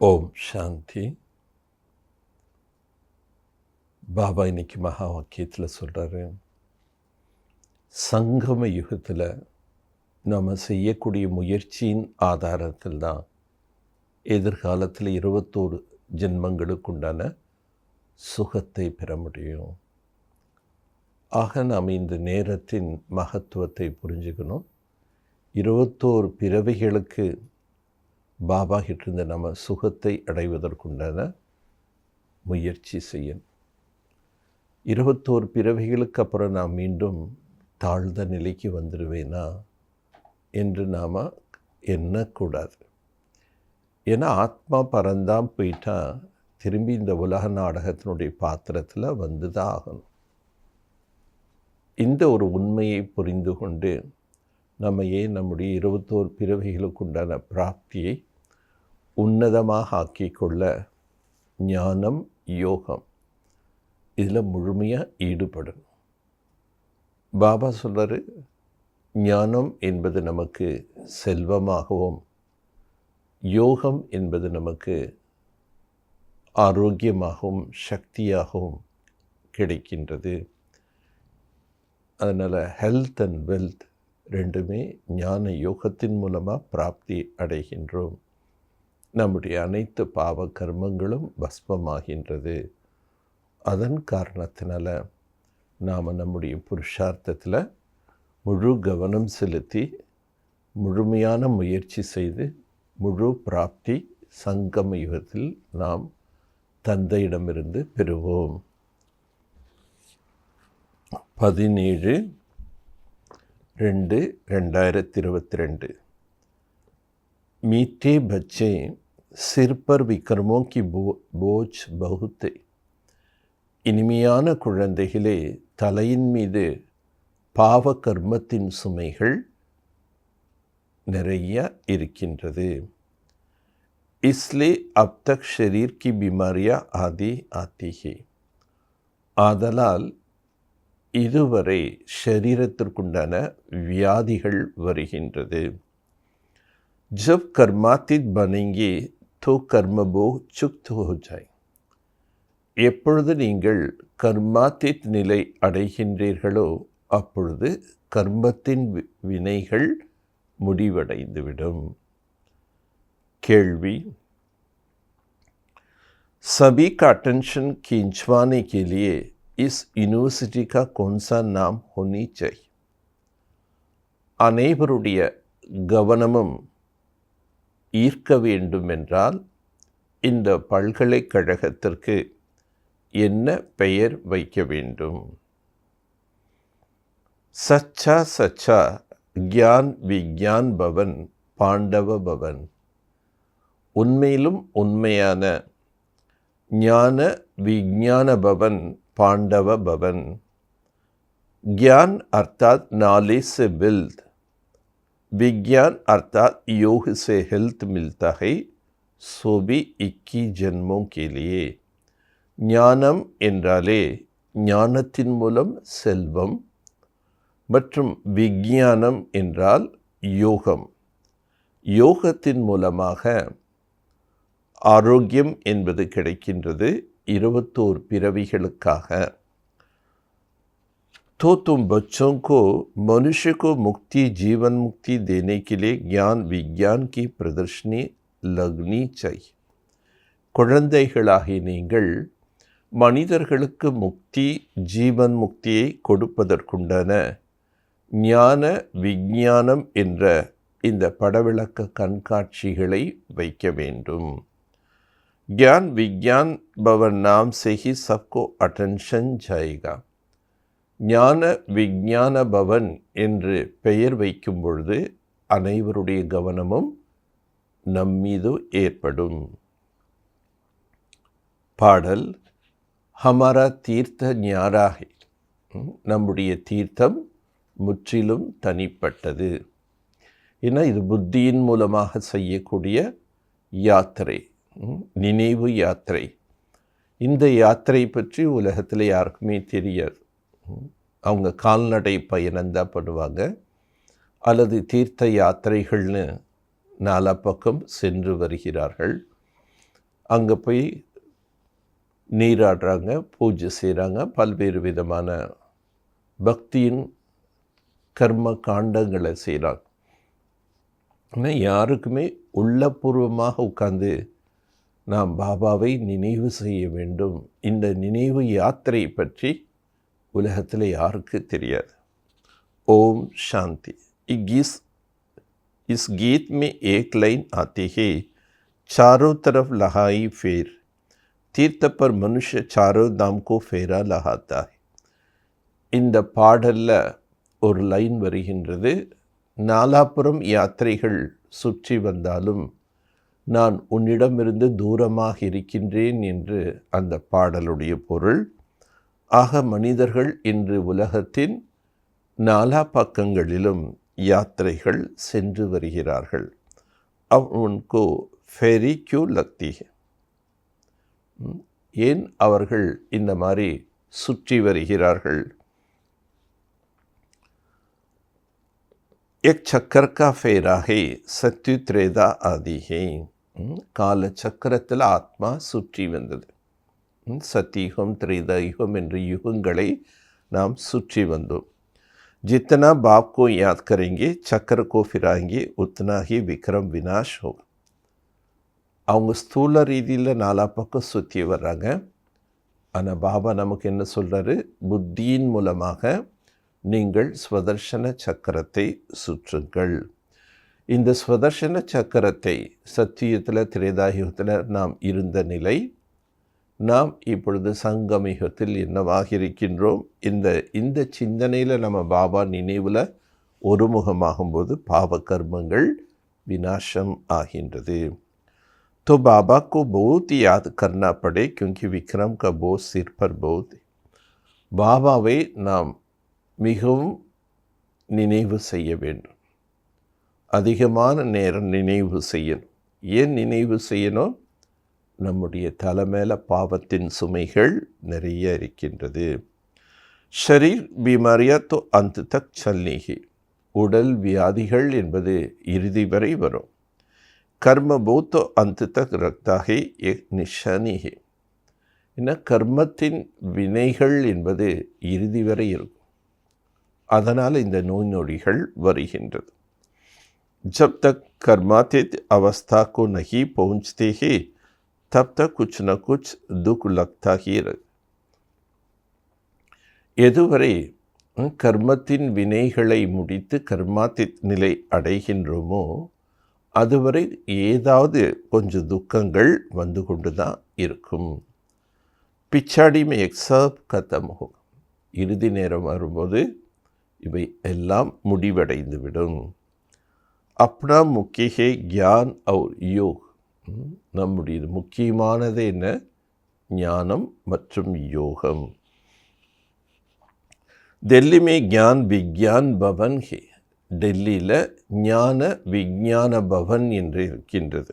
ஓம் சாந்தி. பாபா இன்னைக்கு மகா வாக்கியத்தில் சொல்கிறாரு, சங்கம யுகத்தில் நம்ம செய்யக்கூடிய முயற்சியின் ஆதாரத்தில் தான் எதிர்காலத்தில் 21 ஜென்மங்களுக்கு உண்டான சுகத்தை பெற முடியும். ஆக நாம் இந்த நேரத்தின் மகத்துவத்தை புரிஞ்சுக்கணும். 21 பிறவிகளுக்கு பாபா கிட்டிருந்த நம்ம சுகத்தை அடைவதற்குண்டான முயற்சி செய்யணும். 21 பிறவிகளுக்கு அப்புறம் நான் மீண்டும் தாழ்ந்த நிலைக்கு வந்துடுவேனா என்று நாம் எண்ணக்கூடாது. ஏன்னா ஆத்மா பறந்தாம் போயிட்டா திரும்பி இந்த உலக நாடகத்தினுடைய பாத்திரத்தில் வந்து தான் ஆகணும். இந்த ஒரு உண்மையை புரிந்து கொண்டு நம்ம ஏன் நம்முடைய 21 பிறவிகளுக்கு உண்டான பிராப்தியை உன்னதமாக ஆக்கிக்கொள்ள ஞானம், யோகம் இதில் முழுமையாக ஈடுபடணும். பாபா சொல்கிறாரு, ஞானம் என்பது நமக்கு செல்வமாகவும், யோகம் என்பது நமக்கு ஆரோக்கியமாகவும் சக்தியாகவும் கிடைக்கின்றது. அதனால் ஹெல்த் அண்ட் வெல்த் ரெண்டுமே ஞான யோகத்தின் மூலமாக பிராப்தி அடைகின்றோம். நம்முடைய அனைத்து பாவ கர்மங்களும் பஸ்பமாகின்றது. அதன் காரணத்தினால நாம் நம்முடைய புருஷார்த்தத்தில் முழு கவனம் செலுத்தி முழுமையான முயற்சி செய்து முழு பிராப்தி சங்கம யுகத்தில் நாம் தந்தையிடமிருந்து பெறுவோம். 17/2/2022 मीठे बच्चे सिर पर विक्रमों की बोझ बहुत है. இனிமையான குழந்தைகளே, தலையின் மீது பாவ கர்மத்தின் சுமைகள் நிறைய இருக்கின்றது. इसलिए अब तक शरीर की बीमारियां आदि आती है. ஆதலால் இதுவரை ஷரீரத்திற்குண்டான வியாதிகள் வருகின்றது. जब कर्मातीत बनेंगे तो कर्मभोग चुक्त हो जाए. எப்பொழுது நீங்கள் கர்மாத்தீத் நிலை அடைகின்றீர்களோ அப்பொழுது கர்மத்தின் வினைகள் முடிவடைந்துவிடும். கேள்வி, सभी का अटेंशन खींचवाने के लिए इस यूनिवर्सिटी का कौन सा नाम होनी चाहिए? அனைவருடைய கவனமும் ஈர்க்க வேண்டுமென்றால் இந்த பல்கலைக்கழகத்திற்கு என்ன பெயர் வைக்க வேண்டும்? சச்சா சச்சா கியான் விக்யான் பவன் பாண்டவ பவன். உண்மையிலும் உண்மையான ஞான விஞ்ஞான பவன் பாண்டவ பவன். ज्ञान अर्थात नॉलेज से वेल्थ, विज्ञान अर्थात योग से हेल्थ मिलता है, सो भी 21 जन्मों के लिए. ஞானம் என்றாலே ஞானத்தின் மூலம் செல்வம், மற்றும் விஞ்ஞானம் என்றால் யோகம், யோகத்தின் மூலமாக ஆரோக்கியம் என்பது கிடைக்கின்றது 21 பிறவிகளுக்காக. तो तुम बच्चों को मनुष्य को मुक्ति जीवन मुक्ति देने के लिए ज्ञान विज्ञान की प्रदर्शनी लगनी चाहिए. குழந்தைகளாகி நீங்கள் மனிதர்களுக்கு முக்தி ஜீவன் முக்தியை கொடுப்பதற்குண்டான ஞான விஞ்ஞானம் என்ற இந்த படவிளக்க கண்காட்சிகளை வைக்க வேண்டும். ज्ञान विज्ञान भवन नाम से ही सबको अटेंशन जाएगा. ஞான விஞ்ஞான பவன் என்று பெயர் வைக்கும் பொழுது அனைவருடைய கவனமும் நம்மீது ஏற்படும். பாடல், ஹமாரா தீர்த்த ஞாராகி. நம்முடைய தீர்த்தம் முற்றிலும் தனிப்பட்டது. ஏன்னா இது புத்தியின் மூலமாக செய்யக்கூடிய யாத்திரை, நினைவு யாத்திரை. இந்த யாத்திரை பற்றி உலகத்தில் யாருக்குமே தெரியாது. அவங்க கால்நடை பயணந்தான் பண்ணுவாங்க, அல்லது தீர்த்த யாத்திரைகள்னு நாலா பக்கம் சென்று வருகிறார்கள். அங்கே போய் நீராடுறாங்க, பூஜை செய்கிறாங்க, பல்வேறு விதமான பக்தியின் கர்ம காண்டங்களை செய்கிறாங்க. ஆனால் யாருக்குமே உள்ளபூர்வமாக உட்கார்ந்து நாம் பாபாவை நினைவு செய்ய வேண்டும், இந்த நினைவு யாத்திரை பற்றி உலகத்தில் யாருக்கு தெரியாது. ஓம் சாந்தி. इस गीत में एक लाइन आती है, चारों तरफ लहाई फेर, तीर्थ पर मनुष्य चारों धाम को फेरा लहाता है. இந்த பாடலில் ஒரு லைன் வருகின்றது, நாலாபுரம் யாத்திரைகள் சுற்றி வந்தாலும் நான் உன்னிடமிருந்து தூரமாக இருக்கின்றேன் என்று அந்த பாடலுடைய பொருள். ஆக மனிதர்கள் இன்று உலகத்தின் நாலா பக்கங்களிலும் யாத்திரைகள் சென்று வருகிறார்கள். अब उनको फेरी क्यों लगती है? ஏன் அவர்கள் இந்த மாதிரி சுற்றி வருகிறார்கள்? एक चक्कर का फेरा है, सत्य त्रेधा आदि है. கால சக்கரத்தில் ஆத்மா சுற்றி வந்தது. சத்தியுகம் திரேதாயுகம் என்ற யுகங்களை நாம் சுற்றி வந்தோம். जितना बाप को याद करेंगे, चक्र को फिराएंगे, उतना ही विक्रम विनाश होगा. அவங்க ஸ்தூல ரீதியில் நாலா பக்கம் சுற்றி வர்றாங்க. ஆனால் பாபா நமக்கு என்ன சொல்கிறாரு? புத்தியின் மூலமாக நீங்கள் ஸ்வதர்ஷன சக்கரத்தை சுற்றுங்கள். இந்த ஸ்வதர்ஷன சக்கரத்தை சத்தியுகத்தில் திரேதாயுகத்தில் நாம் இருந்த நிலை, நாம் இப்பொழுது சங்கமயுகத்தில் என்னவாக இருக்கின்றோம்? இந்த சிந்தனையில் நம்ம பாபா நினைவில் ஒருமுகமாகும்போது பாவ கர்மங்கள் விநாசம் ஆகின்றது. तो बाबा को बहुत याद करना पड़े, क्योंकि विक्रम का बोझ सिर पर बहुत है. பாபாவை நாம் மிகவும் நினைவு செய்ய வேண்டும். அதிகமான நேரம் நினைவு செய்யணும். ஏன் நினைவு செய்யணும்? நம்முடைய தலை மேலே பாவத்தின் சுமைகள் நிறைய இருக்கின்றது. ஷரீர் பீமாரியா தோ அந்த தக் சல்னிகி, உடல் வியாதிகள் என்பது இறுதி வரை வரும். கர்ம போத்தோ அந்த தக் ரக்தாகி எக் நிஷானிகி, என்ன கர்மத்தின் வினைகள் என்பது இறுதி வரை இருக்கும். அதனால் இந்த நோய் நொடிகள் வருகின்றது. जब तक कर्मातीत अवस्था को नहीं पहुँचते हैं, तब तक कुछ न कुछ दुख लगता ही रहे. எதுவரை கர்மத்தின் வினைகளை முடித்து கர்மாத்தித் நிலை அடைகின்றோமோ அதுவரை ஏதாவது கொஞ்சம் துக்கங்கள் வந்து கொண்டு தான் இருக்கும். பிச்சாடி மே எக் சப் கத்தம் ஹோ, இறுதி நேரம் வரும்போது இவை எல்லாம் முடிவடைந்து விடும். अपना मुख्य है ज्ञान और योग. நம்முடைய முக்கியமானது என்ன? ஞானம் மற்றும் யோகம். दिल्ली में ज्ञान विज्ञान भवन है. டெல்லியில் ஞான விஞ்ஞான பவன் என்று இருக்கின்றது.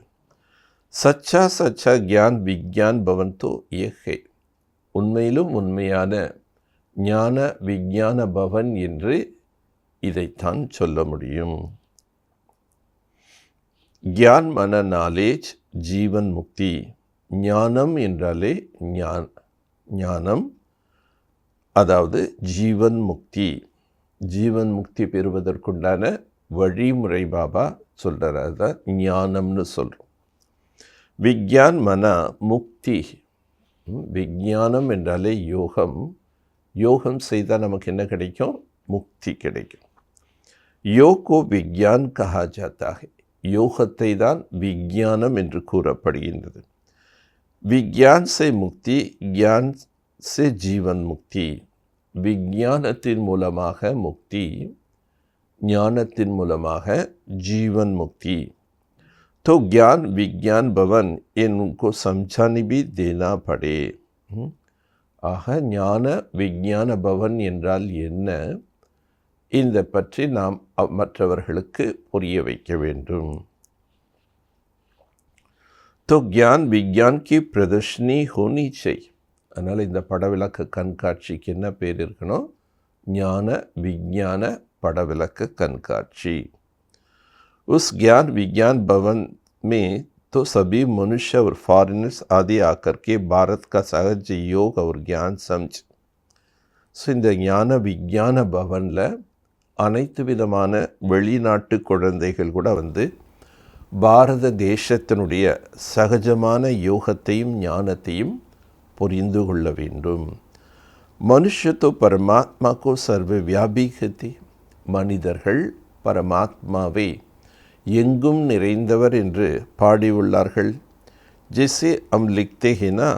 சச்சா சச்சா ज्ञान விஞ்ஞான் பவன் தோ ஏக் है. உண்மையிலும் உண்மையான ஞான விஞ்ஞான பவன் என்று இதைத்தான் சொல்ல முடியும். ज्ञान माना नालेज, जीवन मुक्ति. ஞானம் என்றாலே ஞானம், அதாவது ஜீவன் முக்தி. ஜீவன் முக்தி பெறுவதற்குண்டான வழிமுறை பாபா சொல்கிறார். அதுதான் ஞானம்னு சொல்கிறோம். விஞ்ஞான் மன முக்தி. விஞ்ஞானம் என்றாலே யோகம். யோகம் செய்தால் நமக்கு என்ன கிடைக்கும்? முக்தி கிடைக்கும். யோகோ விஞ்ஞான் கஹா ஜாத்தா ஹை. யோகத்தை தான் விஞ்ஞானம் என்று கூறப்படுகின்றது. விஞ்ஞான் சே முக்தி, ஞான் சே ஜீவன் முக்தி. விஞ்ஞானத்தின் மூலமாக முக்தி, ஞானத்தின் மூலமாக ஜீவன் முக்தி. तो ज्ञान विज्ञान भवन इनको समझाने भी देना पड़े. ஆக ஞான விஞ்ஞான பவன் என்றால் என்ன? இந்த பற்றி நாம் மற்றவர்களுக்கு புரிய வைக்க வேண்டும். तो ज्ञान विज्ञान की प्रदर्शनी होनी चाहिए. அதனால் இந்த படவிளக்கு கண்காட்சிக்கு என்ன பேர் இருக்கணும்? ஞான விஞ்ஞான படவிளக்கு கண்காட்சி. उस ज्ञान विज्ञान भवन में तो सभी मनुष्य और फॉरेनर्स आदि आकर के भारत का सहज योग और ज्ञान समझ. ஸோ இந்த ஞான விஞ்ஞான பவனில் அனைத்து விதமான வெளிநாட்டு குழந்தைகள் கூட வந்து பாரத தேசத்தினுடைய சகஜமான யோகத்தையும் ஞானத்தையும் புரிந்து கொள்ள வேண்டும். மனுஷ तो परमात्मा को सर्वव्यापी कहते. மனிதர்கள் பரமாத்மாவை எங்கும் நிறைந்தவர் என்று பாடியுள்ளார்கள். जैसे हम लिखते हैं ना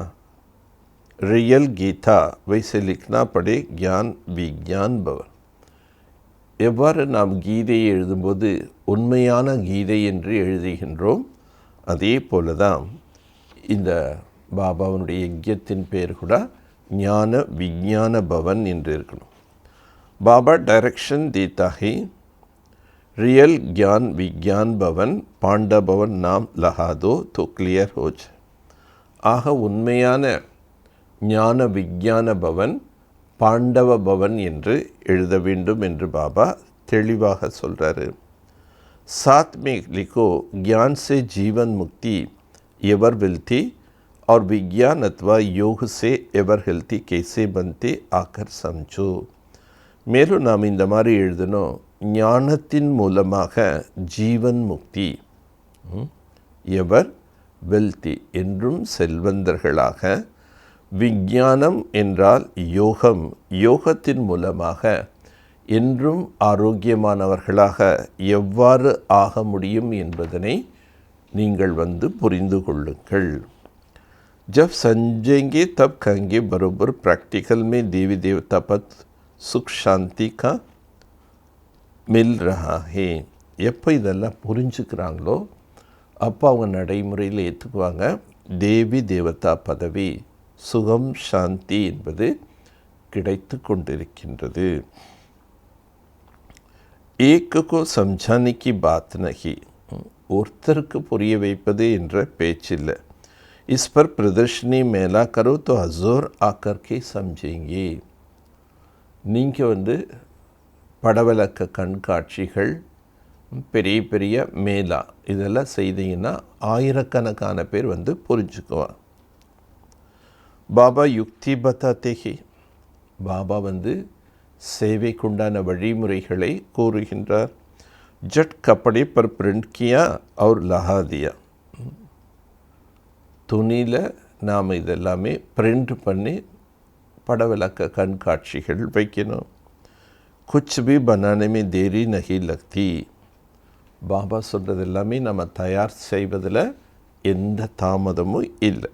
रियल गीता, वैसे लिखना पड़े ज्ञान विज्ञान भवन. எவ்வாறு நாம் கீதையை எழுதும்போது உண்மையான கீதை என்று எழுதுகின்றோம், அதே போல தான் இந்த பாபாவனுடைய யஜ்யத்தின் பேர் கூட ஞான விஞ்ஞான பவன் என்று இருக்கணும். பாபா டைரக்ஷன் देता है, रियल ज्ञान विज्ञान भवन पांडा भवन नाम लगा दो तो क्लियर हो जाए. ஆக உண்மையான ஞான விஞ்ஞான பவன் பாண்டவ பவன் என்று எழுத வேண்டும் என்று பாபா தெளிவாக சொல்கிறாரு. साथ में लिखो ज्ञान से जीवन मुक्ति एवर मिलती और विज्ञान अथवा योग से एवर हेल्थी कैसे बनते आकर समझो. மேலும் நாம் இந்த மாதிரி எழுதணும், ஞானத்தின் மூலமாக ஜீவன் முக்தி, எவர் வெல்தி என்றும் செல்வந்தர்களாக, விஞ்ஞானம் என்றால் யோகம், யோகத்தின் மூலமாக என்றும் ஆரோக்கியமானவர்களாக எவ்வாறு ஆக முடியும் என்பதனை நீங்கள் வந்து புரிந்து கொள்ளுங்கள். जब समझेंगे तब कहेंगे बरोबर प्रैक्टिकल में देवी देवता पद सुख शांति का मिल रहा है. எப்போ இதெல்லாம் புரிஞ்சுக்கிறாங்களோ அப்போ அவங்க நடைமுறையில் ஏற்றுக்குவாங்க. தேவி தேவதா பதவி சுகம் சாந்தி என்பது கிடைத்து கொண்டிருக்கின்றது. ஏக்கு சம்ஜானே கி பாத் நஹி, ஒருத்தருக்கு புரிய வைப்பது என்ற பேச்சில்லை. इस पर प्रदर्शनी मेला करो तो हज़ूर आकर के समझेंगे. நீங்கள் வந்து படவிளக்க கண்காட்சிகள், பெரிய பெரிய மேலா இதெல்லாம் செய்தீங்கன்னா ஆயிரக்கணக்கான பேர் வந்து புரிஞ்சுக்குவான். பாபா யுக்தி பத்தாத்தே ஹி, பாபா வந்து சேவைக்குண்டான வழிமுறைகளை கூறுகின்றார். ஜட் கப்படே பர் பிரிண்ட் கியா और लहा दिया, துணியில் நாம் இதெல்லாமே பிரிண்ட் பண்ணி படவிளக்க கண்காட்சிகள் வைக்கணும். குச் பி பனானே மே தேரி நஹி லக்தி, பாபா சொல்கிறது எல்லாமே நம்ம தயார் செய்வதில் எந்த தாமதமும் இல்லை.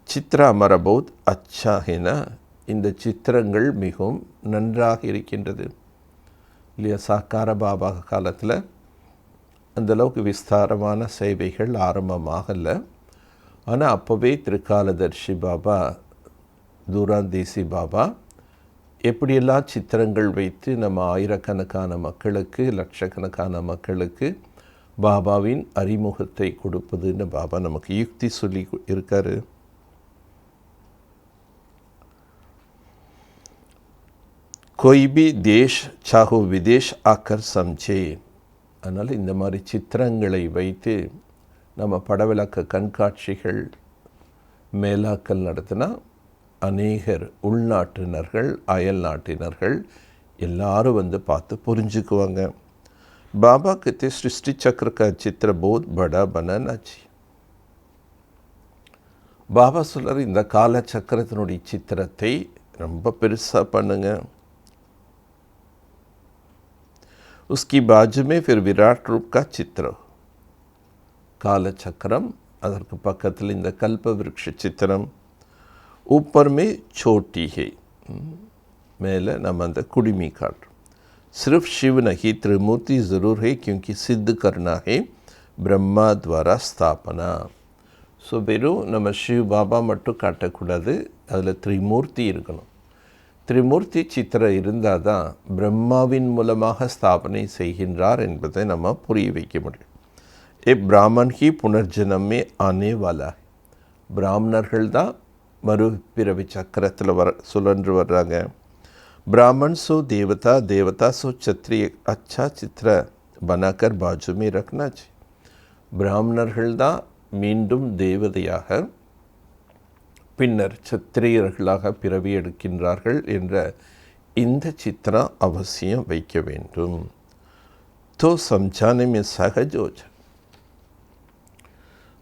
சித்ரா ஹமாரா பௌத் அச்சா ஹேனா, இந்த சித்திரங்கள் மிகவும் நன்றாக இருக்கின்றது இல்லையா. சாக்கார பாபா காலத்தில் அந்தளவுக்கு விஸ்தாரமான சேவைகள் ஆரம்பமாகலை. ஆனால் அப்போவே திருக்காலதர்ஷி பாபா, தூராந்தேசி பாபா எப்படியெல்லாம் சித்திரங்கள் வைத்து நம்ம ஆயிரக்கணக்கான மக்களுக்கு, லட்சக்கணக்கான மக்களுக்கு பாபாவின் அறிமுகத்தை கொடுப்பதுன்னு பாபா நமக்கு யுக்தி சொல்லி இருக்காரு. कोई भी देश चाहो विदेश आकर समझे. அதனால் இந்த மாதிரி சித்திரங்களை வைத்து நம்ம படவிளக்க கண்காட்சிகள் மேலாக்கள் நடத்தினா அநேகர் உள்நாட்டினர்கள் அயல் நாட்டினர்கள் எல்லாரும் வந்து பார்த்து புரிஞ்சுக்குவாங்க. பாபா கிட்ட சிருஷ்டி சக்கர का चित्र बहुत बड़ा बनाना चाहिए. பாபா சொல்கிறார், இந்த கால சக்கரத்தினுடைய சித்திரத்தை ரொம்ப பெருசாக பண்ணுங்க. उसकी बाजू में फिर विराट रूप का चित्र, काल चक्रम, அதற்கு பக்கத்தில் இந்த கல்ப விருட்ச சித்திரம், ऊपर में छोटी है, மேலே நம்ம அந்த குடிமி காட்டுறோம். सिर्फ शिव नहीं त्रिमूर्ति ज़रूर है क्योंकि सिद्ध करना है ब्रह्मा द्वारा स्थापना. ஸோ வெறும் நம்ம சிவ் பாபா மட்டும் காட்டக்கூடாது, அதில் திரிமூர்த்தி இருக்கணும். திரிமூர்த்தி சித்திரம் இருந்தால் தான் பிரம்மாவின் மூலமாக ஸ்தாபனை செய்கின்றார் என்பதை நம்ம புரிய வைக்க முடியும். பிராமன் ஹி புனர்ஜனமே ஆனே வாலா, பிராமணர்கள் தான் மறுபிறவி சக்கரத்தில் சுழன்று வர்றாங்க. ब्राह्मण सो देवता, देवता सो क्षत्रिय, अच्छा चित्र बनाकर बाजू में रखना चाहिए. பிராமணர்கள்தான் மீண்டும் தேவதையாக பின்னர் சத்திரியர்களாக பிறவி எடுக்கின்றார்கள் என்ற இந்த சித்திரம் அவசியம் வைக்க வேண்டும். तो समझाने में सहज हो जाए.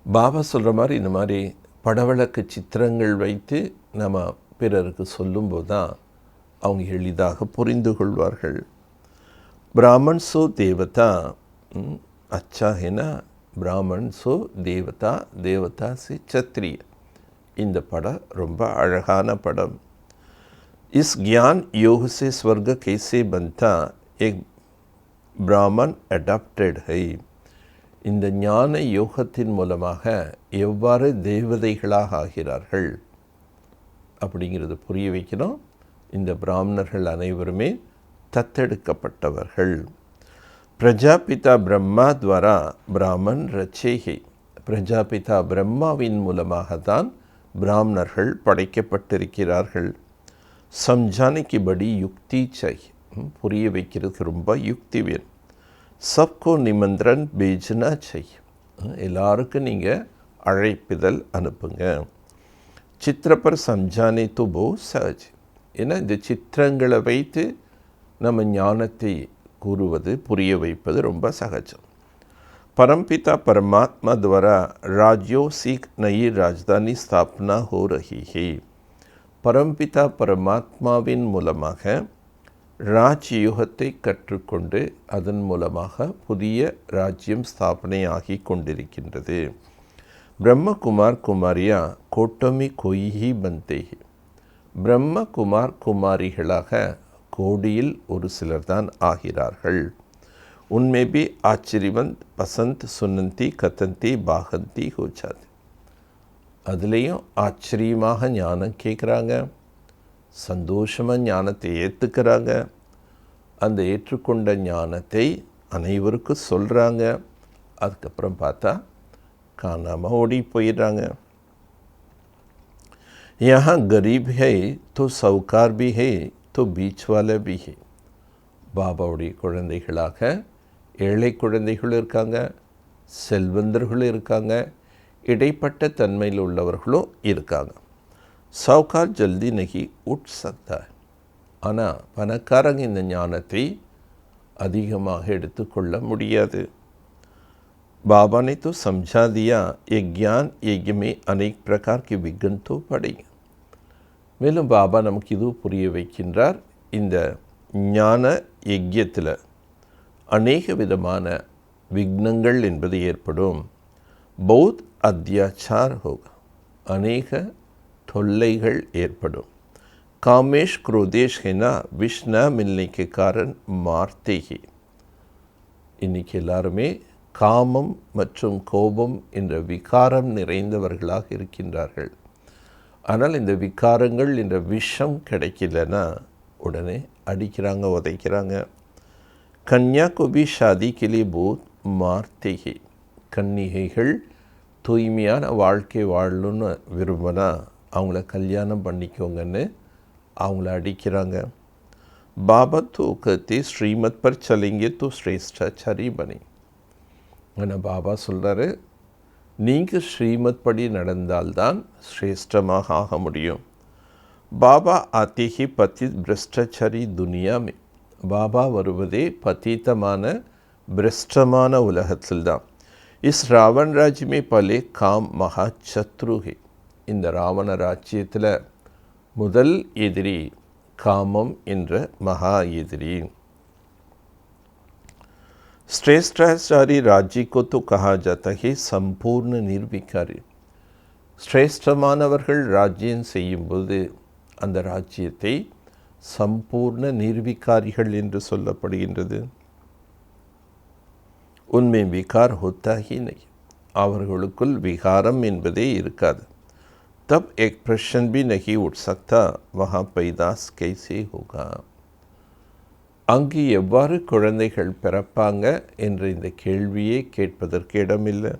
பாபா சொல்கிற மாதிரி இந்த மாதிரி படவழக்கு சித்திரங்கள் வைத்து நம்ம பிறருக்கு சொல்லும்போது தான் அவங்க எளிதாக புரிந்து கொள்வார்கள். பிராமன் சோ தேவதா अच्छा है ना, பிராமன் சோ தேவதா, தேவதா से क्षत्रिय. இந்த படம் ரொம்ப அழகான படம். इस ज्ञान योग से स्वर्ग कैसे बनता, एक ब्राह्मण अडॉप्टेड है. இந்த ஞான யோகத்தின் மூலமாக எவ்வாறு தேவதைகளாக ஆகிறார்கள் அப்படிங்கிறது புரிய வைக்கணும். இந்த பிராமணர்கள் அனைவருமே தத்தெடுக்கப்பட்டவர்கள். பிரஜாபிதா பிரம்மா துவாரா பிராமன் ரச்சேகி. பிரஜாபிதா பிரம்மாவின் மூலமாக தான் பிராமணர்கள் படைக்கப்பட்டிருக்கிறார்கள். சம்ஜானிக்கு படி யுக்தி चाहिए. புரிய வைக்கிறதுக்கு ரொம்ப யுக்தி வேணும். सबको निमंत्रण भेजना चाहिए. எல்லாருக்கும் நீங்கள் அழைப்பிதழ் அனுப்புங்க. சித்திர पर समझाने तो बहुत सहज. ஏன்னா இந்த சித்திரங்களை வைத்து நம்ம ஞானத்தை கூறுவது புரிய வைப்பது ரொம்ப சகஜம். परमपिता परमात्मा द्वारा राज्यों की नई राजधानी स्थापना हो रही है. परमपिता परमात्माவின் மூலமாக ராஜ்யோகத்தை கற்றுக்கொண்டு அதன் மூலமாக புதிய ராஜ்யம் ஸ்தாபனை ஆகி கொண்டிருக்கின்றது. பிரம்மகுமார் குமாரியா கோட்டமி கொய்ஹி பந்தே. பிரம்மகுமார் குமாரிகளாக கோடியில் ஒரு சிலர் தான் ஆகிறார்கள். உன்மே பி ஆச்சரியவந்த் பசந்த் சுனந்தி கதந்தி பாகந்தி ஹோச்சாது. அதுலேயும் ஆச்சரியமாக ஞானம் கேட்குறாங்க, சந்தோஷமாக ஞானத்தை ஏற்றுக்கிறாங்க, அந்த ஏற்றுக்கொண்ட ஞானத்தை அனைவருக்கும் சொல்கிறாங்க. அதுக்கப்புறம் பார்த்தா காணாமல் ஓடி போயிடுறாங்க. यहाँ गरीब है तो साहूकार भी है तो बीच वाला भी है. பாபாவுடைய குழந்தைகளாக ஏழை குழந்தைகளும் இருக்காங்க, செல்வந்தர்களும் இருக்காங்க, இடைப்பட்ட தன்மையில் உள்ளவர்களும் இருக்காங்க. சாவுக்கார் ஜல்தி நகி உட் சக்தா. ஆனால் பணக்காரங்க இந்த ஞானத்தை அதிகமாக எடுத்துக்கொள்ள முடியாது. बाबा ने तो समझा दिया ये ज्ञान यज्ञ में अनेक प्रकार के विघ्न तो पड़ेंगे. மேலும் பாபா நமக்கு இது புரிய வைக்கின்றார். இந்த ஞான யஜ்யத்தில் அநேக விதமான விக்னங்கள் என்பது ஏற்படும். பௌத் அத்தியாச்சார் ஹோகா. அநேக தொல்லைகள் ஏற்படும். कामेश क्रोधेश है ना विष न मिलने के कारण मारते ही. இன்னைக்கு எல்லாருமே காமம் மற்றும் கோபம் என்ற விகாரம் நிறைந்தவர்களாக இருக்கின்றார்கள். ஆனால் இந்த விகாரங்கள் என்ற விஷம் கிடைக்கலன்னா உடனே அடிக்கிறாங்க, உதைக்கிறாங்க. கன்யா கோபி ஷாதி கிளி போத் மார்த்தேகி. கன்னிகைகள் தூய்மையான வாழ்க்கை வாழணும்னு விரும்பினா அவங்கள கல்யாணம் பண்ணிக்கோங்கன்னு அவங்கள அடிக்கிறாங்க. பாபா तो कहते श्रीमत पर चलेंगे तो श्रेष्ठाचारी बने. ஆனால் பாபா சொல்கிறாரு, நீங்கள் ஸ்ரீமத் படி நடந்தால்தான் சிரேஷ்டமாக ஆக முடியும். பாபா ஆते ही पतित भ्रष्टाचारी दुनिया में. பாபா வருவதே பதீத்தமான பிரஷ்டமான உலகத்தில் தான். இஸ் ராவண ராஜ்யமே பலே காம் மகா சத்ரு ஹே. இந்த ராவண ராஜ்யத்தில் முதல் எதிரி காமம் என்ற மகா எதிரி. श्रेष्ठाचारी राज्य को तो कहा जाता है संपूर्ण निर्विकारी. श्रेष्ठமானவர்கள் ராஜ்யம் செய்யும்போது அந்த ராஜ்யத்தை சம்பூர்ண நிர்விகாரிகள் என்று சொல்லப்படுகின்றது. உண்மை விகார் होता ही नहीं. அவர்களுக்குள் விகாரம் என்பதே இருக்காது. तब एक प्रश्न भी नहीं उठ सकता वहाँ पैदास कैसे होगा. அங்கு எவ்வாறு குழந்தைகள் பிறப்பாங்க என்ற இந்த கேள்வியே கேட்பதற்கு இடமில்லை.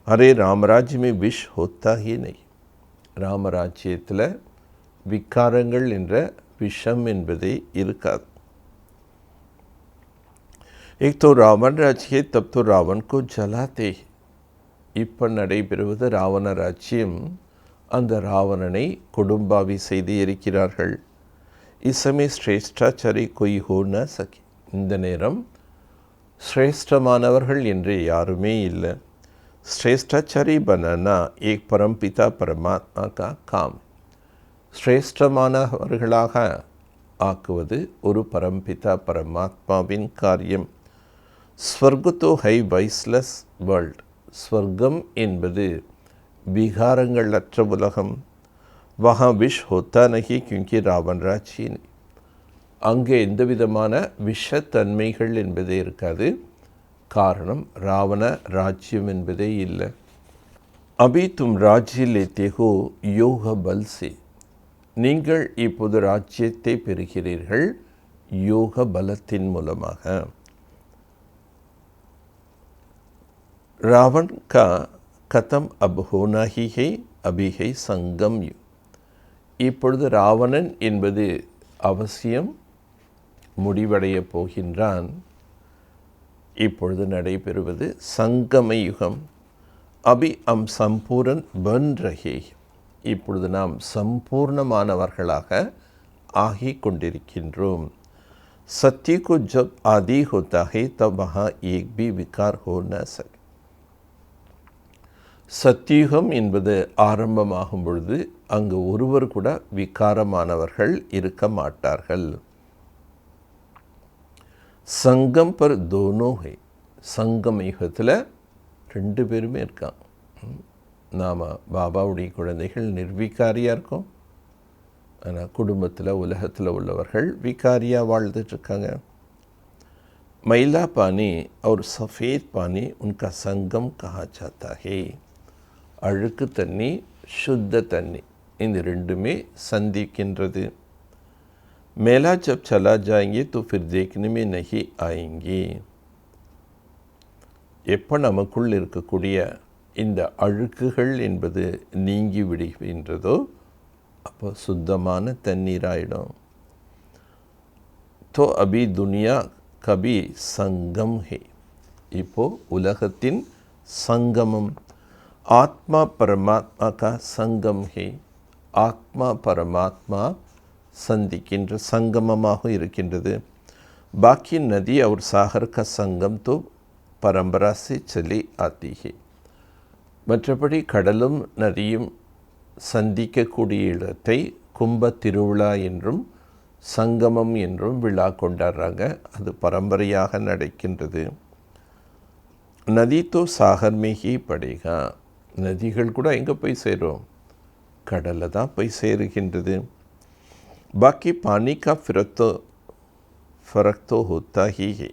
அரே ராமராஜ்யமே விஷ் ஹோத்தா ஹி நை. ராமராஜ்யத்தில் விகாரங்கள் என்ற விஷம் என்பதே இருக்காது. एक तो रावण राज्य तब तो रावण को जलाते இப்போ நடைபெறுவது ராவண ராஜ்யம். அந்த ராவணனை கொடும்பாவி செய்து இருக்கிறார்கள். இசமே ஸ்ரேஷ்டாச்சாரி கொய் ஹோன சகி. இந்த நேரம் ஸ்ரேஷ்டமானவர்கள் என்று யாருமே இல்லை. ஸ்ரேஷ்டாச்சாரி பனனா ஏக் பரம்பிதா பரமாத்மா கா காம். ஸ்ரேஷ்டமானவர்களாக ஆக்குவது ஒரு பரம்பிதா பரமாத்மாவின் காரியம். ஸ்வர்கத்தோ ஹை வைஸ்லெஸ் வேர்ல்ட். ஸ்வர்க்கம் என்பது விகாரங்கள் அற்ற உலகம். வஹா விஷ் ஹோத்தா நகி கியூங்கி ராவண் ராஜ்ஜி. அங்கே எந்த விதமான விஷத்தன்மைகள் என்பதே இருக்காது. காரணம் ராவண ராஜ்யம் என்பதே இல்லை. அபி தும் ராஜ்ய லேத்தே ஹோ யோக பல் சே. நீங்கள் இப்போது ராஜ்யத்தை பெறுகிறீர்கள் யோக பலத்தின் மூலமாக. रावण का खत्म अब होना ही है, अभी है संगम. இப்பொழுது ராவணன் என்பது அவசியம் முடிவடைய போகின்றான். இப்பொழுது நடைபெறுவது சங்கம யுகம். அபி அம் சம்பூரன் பன் ரஹே. இப்பொழுது நாம் சம்பூர்ணமானவர்களாக ஆகி கொண்டிருக்கின்றோம். सत्य को जब आदि होता है तब वहाँ एक भी विकार हो न सके. சத்தியுகம் என்பது ஆரம்பமாகும் பொழுது அங்கு ஒருவர் கூட விகாரமானவர்கள் இருக்க மாட்டார்கள். சங்கம் பர் தோனோ ஹை. சங்கம் யுகத்தில் ரெண்டு பேருமே இருக்காங்க. நாம் பாபாவுடைய குழந்தைகள் நிர்விகாரியாக இருக்கோம். ஆனால் குடும்பத்தில் உலகத்தில் உள்ளவர்கள் விகாரியாக வாழ்ந்துட்டுருக்காங்க. मैला पानी और सफ़ेद पानी उनका संगम कहा जाता है. அழுக்கு தண்ணி சுத்த தண்ணி இந்த ரெண்டுமே சந்திக்கின்றது. மேலா ஜப் சலா ஜாயேங்கே तो फिर देखने में नहीं आएंगे. எப்போ நமக்குள் இருக்கக்கூடிய இந்த அழுக்குகள் என்பது நீங்கி விடுகின்றதோ அப்போ சுத்தமான தண்ணீராயிடும். तो अभी दुनिया कभी संगम है. இப்போ உலகத்தின் சங்கமம். ஆத்மா பரமாத்மா கா சங்கம் ஹே. ஆத்மா பரமாத்மா சந்திக்கின்ற சங்கமமாக இருக்கின்றது. பாக்கி நதி और सागर का संगम तो परंपरा से चली आती है. மற்றபடி கடலும் நதியும் சந்திக்கக்கூடிய இடத்தை கும்ப திருவிழா என்றும் சங்கமம் என்றும் விழா கொண்டாடுறாங்க. அது பரம்பரையாக நடக்கின்றது. நதி தோ சாகர் மே ஹி படேகா. நதிகள் கூட எங்கே போய் சேரும்? கடலில் தான் போய் சேருகின்றது. பாக்கி பானி கா फर्क तो होता ही है.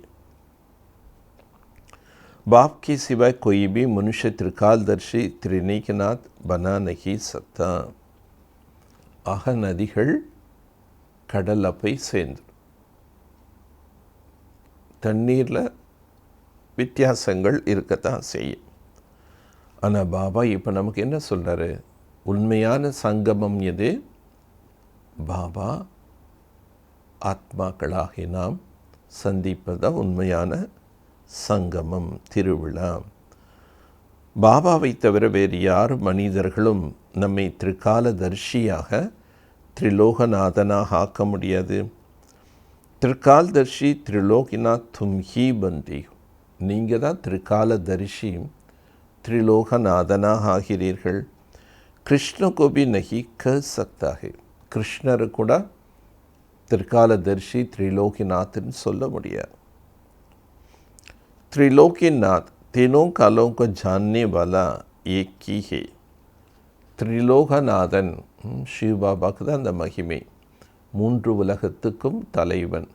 बाप के सिवाय कोई भी मनुष्य त्रिकालदर्शी त्रिनेकनाथ बना नहीं सकता. ஆக நதிகள் கடலில் போய் சேர்ந்து தண்ணீரில் வித்தியாசங்கள் இருக்கத்தான் செய்யும். ஆனால் பாபா இப்போ நமக்கு என்ன சொல்கிறாரு? உண்மையான சங்கமம் எது? பாபா ஆத்மாக்களாகி நாம் சந்திப்பதான் உண்மையான சங்கமம் திருவிழா. பாபாவை தவிர வேறு யார் மனிதர்களும் நம்மை திரிகாலதர்ஷியாக திரிலோகநாதனாக ஆக்க முடியாது. திரிகாலதர்ஷி திரிலோகிநாத் தும் ஹி பந்தி. நீங்கள் தான் திரிகாலதர்ஷி திரிலோகநாதனாக ஆகிறீர்கள். கிருஷ்ண கோபி நகி க சக்தா ஹே. கிருஷ்ணரை கூட திரிகாலதர்ஷி திரிலோகிநாத்னு சொல்ல முடியாது. त्रिलोकीनाथ तीनों कालों को जानने वाला एक ही है. திரிலோகநாதன் சிவபாபாக்கு தான் அந்த மகிமை. மூன்று உலகத்துக்கும் தலைவன்.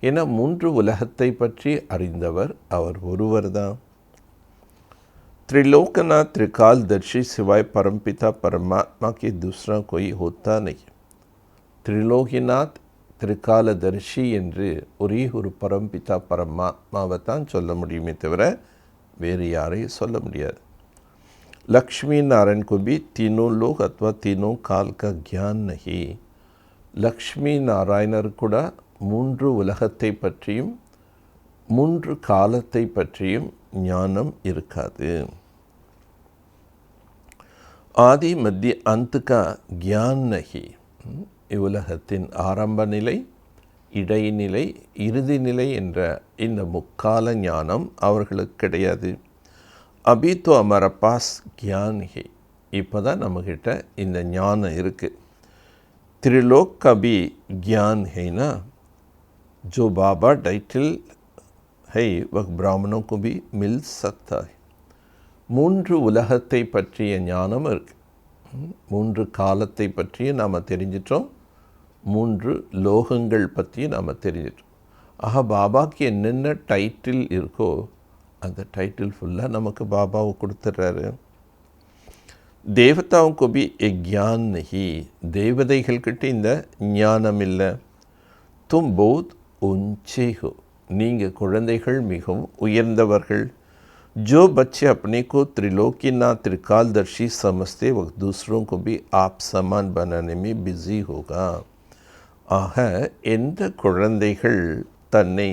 ஏன்னா மூன்று உலகத்தை பற்றி அறிந்தவர் அவர் ஒருவர் தான். त्रिलोकनाथ त्रिकालदर्शी सिवाय परमपिता परमात्मा के दूसरा कोई होता नहीं. त्रिलोकीनाथ திரிகாலதர்ஷி என்று ஒரே ஒரு பரம்பிதா பரமாத்மாவை தான் சொல்ல முடியுமே தவிர வேறு யாரையும் சொல்ல முடியாது. லக்ஷ்மி नारायण को भी तीनों लोग अथवा तीनों काल का ज्ञान नहीं. லக்ஷ்மி நாராயணர் கூட மூன்று உலகத்தை பற்றியும் 3 காலத்தை பற்றியும் ஞானம் இருக்காது. ஆதி மத்திய अंत का ज्ञान नहीं. இவ்வுலகத்தின் ஆரம்ப நிலை, இடைநிலை, இறுதி நிலை என்ற இந்த முக்கால ஞானம் அவர்களுக்கு கிடையாது. अभी तो हमारा पास ज्ञान है. இப்போ தான் நம்மக்கிட்ட இந்த ஞானம் இருக்குது. त्रिलोक का भी ज्ञान है ना. जो बाबा टाइटल है वह ब्राह्मणों को भी मिल सकता है. 3 உலகத்தை பற்றிய ஞானம் இருக்குது. 3 காலத்தை பற்றிய நாம் தெரிஞ்சிட்டோம். 3 லோகங்கள் பற்றி நாம் தெரிஞ்சிட்டோம். ஆக பாபாவுக்கு என்னென்ன டைட்டில் இருக்கோ அந்த டைட்டில் ஃபுல்லாக நமக்கு பாபாவை கொடுத்துட்றாரு. தேவதாவும் को भी एक ज्ञान नहीं. தேவதைகள்கிட்ட இந்த ஞானம் இல்லை. तुम बहुत ऊंचे हो. நீங்கள் குழந்தைகள் மிகவும் உயர்ந்தவர்கள். जो बच्चे अपने को त्रिलोकीनाथ त्रिकालदर्शी समझते वक्त दूसरों को भी आप समान बनाने में बिजी होगा. ஆக எந்த குழந்தைகள் தன்னை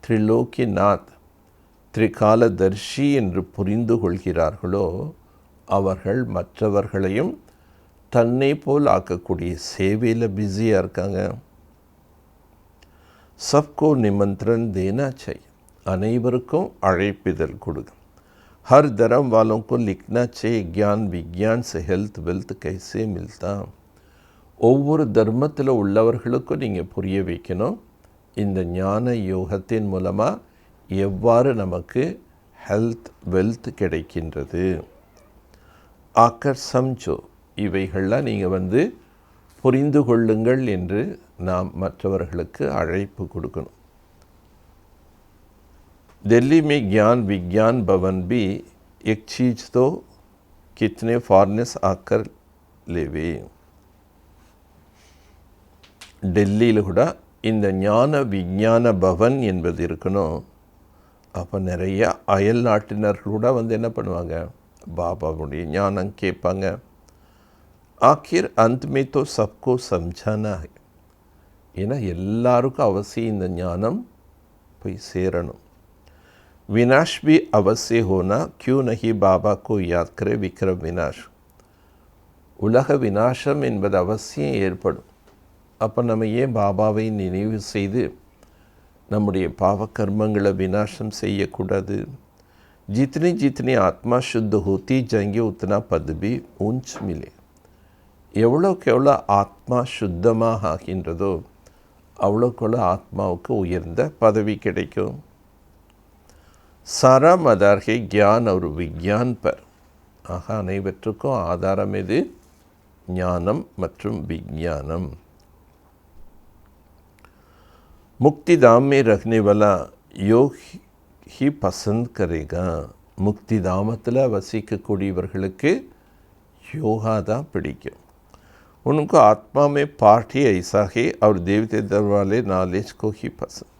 त्रिलोकीनाथ त्रिकालदर्शी என்று புரிந்து கொள்கிறார்களோ அவர்கள் மற்றவர்களையும் தன்னை போல் ஆக்கக்கூடிய சேவையில் பிஸியாக இருக்காங்க. सबको निमंत्रण देना चाहिए. அனைவருக்கும் அழைப்பிதழ் கொடுங்க. हर धर्म वालों को लिखना चाहिए ज्ञान विज्ञान से हेल्थ वेल्थ कैसे मिलता. ஒவ்வொரு தர்மத்தில் உள்ளவர்களுக்கும் நீங்கள் புரிய வைக்கணும் இந்த ஞான யோகத்தின் மூலமாக எவ்வாறு நமக்கு ஹெல்த் வெல்த் கிடைக்கின்றது. ஆக்கர் சம்ஜோ இவைகள்லாம் நீங்கள் புரிந்து கொள்ளுங்கள் என்று நாம் மற்றவர்களுக்கு அழைப்பு கொடுக்கணும். दिल्ली में ज्ञान विज्ञान भवन भी एक चीज़ तो कितने फॉरेनर्स आकर लेवे. டெல்லியில் கூட இந்த ஞான விஞ்ஞான பவன் என்பது இருக்கணும். அப்போ நிறைய அயல் நாட்டினர்கள் கூட என்ன பண்ணுவாங்க, பாபாவுடைய ஞானம் கேட்பாங்க. ஆखिर अंत में तो सबको समझाना है. ஏன்னா எல்லாருக்கும் அவசியம் இந்த ஞானம் போய் சேரணும். विनाश भी अवश्य होना क्यों नहीं बाबा को याद करे विक्रम विनाश. உலக விநாசம் என்பது அவசியம் ஏற்படும். அப்போ நம்ம ஏன் பாபாவை நினைவு செய்து நம்முடைய பாவ கர்மங்களை விநாசம் செய்யக்கூடாது. जितनी जितनी आत्मा शुद्ध होती जाएंगे उतना पद भी ऊंच मिले. எவ்வளோக்கு எவ்வளோ ஆத்மா சுத்தமாக ஆகின்றதோ அவ்வளோக்கு எவ்வளோ ஆத்மாவுக்கு உயர்ந்த பதவி கிடைக்கும். सारा मदार है ज्ञान और विज्ञान पर. ஆக அனைவற்றுக்கும் ஆதாரம் எது? ஞானம் மற்றும் விஞ்ஞானம். मुक्ति धाम में रहने वाला योग ही पसंद करेगा. முக்தி தாமத்தில் வசிக்கக்கூடியவர்களுக்கு யோகா தான் பிடிக்கும். उनको आत्मा में पाठ ही ऐसा है और देवते दरवाले नॉलेज को ही पसंद.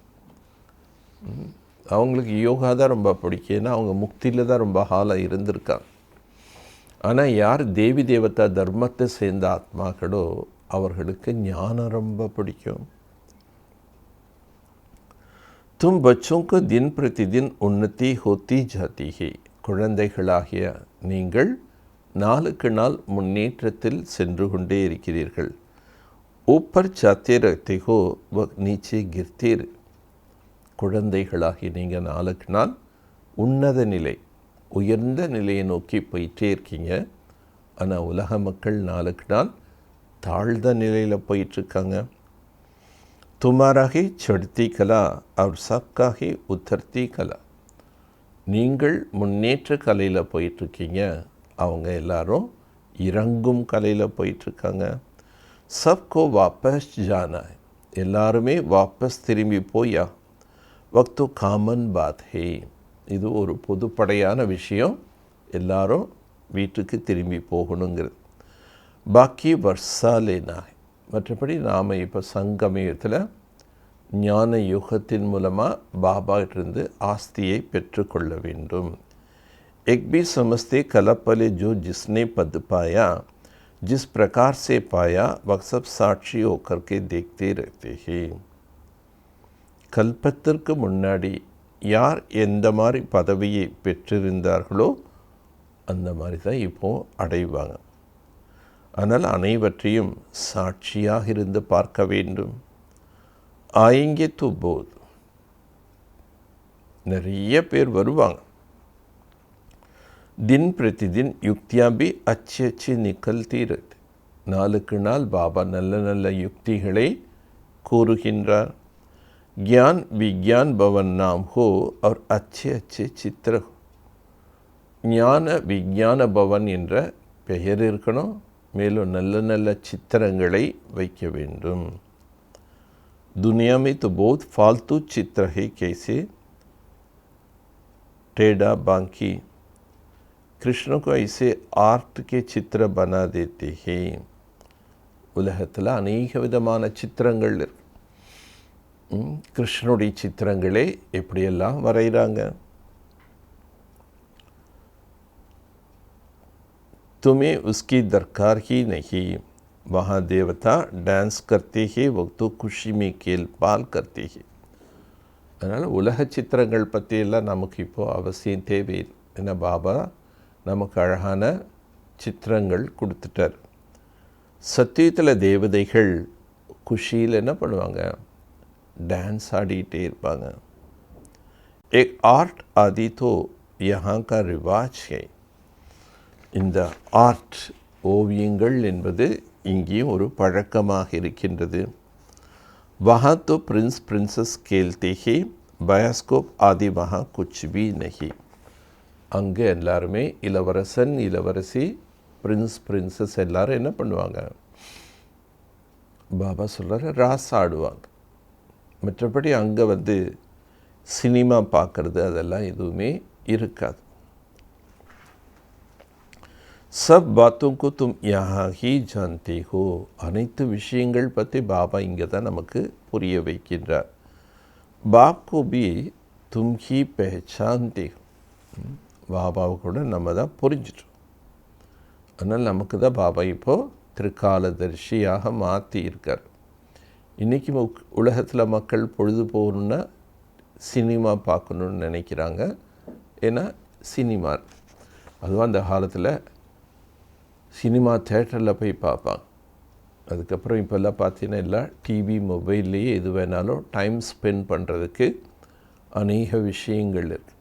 அவங்களுக்கு யோகா தான் ரொம்ப பிடிக்கும். ஏன்னா அவங்க முக்தியில் தான் ரொம்ப ஹாலாக இருந்திருக்காங்க. ஆனால் யார் தேவி தேவதா தர்மத்தை சேர்ந்த ஆத்மாக்களோ அவர்களுக்கு ஞானம் ரொம்ப பிடிக்கும். तुम बच्चों को दिन प्रतिदिन उन्नति होती जाती है. குழந்தைகளாகிய நீங்கள் நாளுக்கு நாள் முன்னேற்றத்தில் சென்று கொண்டே இருக்கிறீர்கள். ऊपर जाते रहते हो वह नीचे गिरते. குழந்தைகளாகி நீங்கள் நாளுக்கு நாள் உன்னத நிலை உயர்ந்த நிலையை நோக்கி போயிட்டே இருக்கீங்க. ஆனால் உலக மக்கள் நாளுக்கு நாள் தாழ்ந்த நிலையில் போயிட்டுருக்காங்க. तुम्हारा ही चढ़ती कला और सबका ही उतरती कला. நீங்கள் முன்னேற்ற கலையில் போயிட்டுருக்கீங்க, அவங்க எல்லாரும் இறங்கும் கலையில் போயிட்டுருக்காங்க. सबको वापस जाना है. எல்லாருமே வாபஸ் திரும்பி போயா. वक्त तो कामन बात है. இது ஒரு பொதுப்படையான விஷயம். எல்லாரும் வீட்டுக்கு திரும்பி போகணுங்கிறது. பாக்கி வர்ஷா லேனா. மற்றபடி நாம் இப்போ சங்கமயத்தில் ஞான யுகத்தின் மூலமாக பாபாட்டிருந்து ஆஸ்தியை பெற்றுக்கொள்ள வேண்டும். एक भी समझते कलपले जो जिसने पद पाया जिस प्रकार से पाया वह सब साक्षी होकर के देखते रहते हैं. கல்பத்திற்கு முன்னாடி யார் எந்த மாதிரி பதவியை பெற்றிருந்தார்களோ அந்த மாதிரி தான் இப்போது அடைவாங்க. ஆனால் அனைவற்றையும் சாட்சியாக இருந்து பார்க்க வேண்டும். ஆயங்கே துபோது நிறைய பேர் வருவாங்க. தின் பிரதிதின் யுக்தியாபி அச்சு அச்சு நிகழ்த்தி இருக்கு. நாளுக்கு நாள் பாபா நல்ல நல்ல யுக்திகளை கூறுகின்றார். ज्ञान विज्ञान भवन नाम हो और अच्छे अच्छे चित्र हो. ஞான விஞ்ஞான பவன் என்ற பெயர் இருக்கணும். மேலும் நல்ல நல்ல சித்திரங்களை வைக்க வேண்டும். दुनिया में तो बहुत फालतू चित्र है, कैसे टेढ़ा बांकी. कृष्ण को ऐसे आर्ट के चित्र बना देते हैं. உலகத்தில் அநேக விதமான சித்திரங்கள் இருக்கு. கிருஷ்ணனுடைய சித்திரங்களே எப்படியெல்லாம் வரைகிறாங்க. तुम्हें उसकी दरकार ही नहीं. वहाँ देवता डांस करते हैं, वो तो खुशी में खेल पाल करते हैं. அதனால் உலக சித்திரங்கள் பற்றியெல்லாம் நமக்கு இப்போது அவசியம் தேவையில்லை. ஏன்னா பாபா நமக்கு அழகான சித்திரங்கள் கொடுத்துட்டார். சத்தியத்தில் தேவதைகள் குஷியில் என்ன பண்ணுவாங்க? டான்ஸ் ஆடிட்டே இருப்பாங்க. एक आर्ट आदि तो यहाँ का रिवाज है. இந்த ஆர்ட் ஓவியங்கள் என்பது இங்கேயும் ஒரு பழக்கமாக இருக்கின்றது. वहाँ तो प्रिंस प्रिंसेस खेलते हैं, बायोस्कोप आदि वहाँ कुछ भी नहीं. அங்கே எல்லாருமே இளவரசன் இளவரசி பிரின்ஸ் பிரின்சஸ் எல்லாரும் என்ன பண்ணுவாங்க? பாபா சொல்கிறார் ராஸ் ஆடுவாங்க. மற்றபடி அங்கே சினிமா பார்க்குறது அதெல்லாம் எதுவுமே இருக்காது. சப் பாத்தோं தும் யஹா ஹி ஜான்தே ஹோ. அனைத்து விஷயங்கள் பற்றி பாபா இங்கே தான் நமக்கு புரிய வைக்கின்றார். பாப் கோ பி தும் ஹி பெஹச்சான்தே ஹோ. பாபாவை கூட நம்ம தான் புரிஞ்சிட்டோம். அதனால் நமக்கு தான் பாபா இப்போது திருக்காலதர்ஷியாக மாற்றி இருக்கார். இன்றைக்கி உலகத்தில் மக்கள் பொழுது போகணுன்னா சினிமா பார்க்கணுன்னு நினைக்கிறாங்க. ஏன்னா சினிமா அதுவும் அந்த காலத்தில் சினிமா தேட்டரில் போய் பார்ப்பாங்க. அதுக்கப்புறம் இப்போல்லாம் பார்த்தீங்கன்னா எல்லாம் டிவி மொபைல்லையே எது வேணாலும் டைம் ஸ்பெண்ட் பண்ணுறதுக்கு அநேக விஷயங்கள் இருக்குது.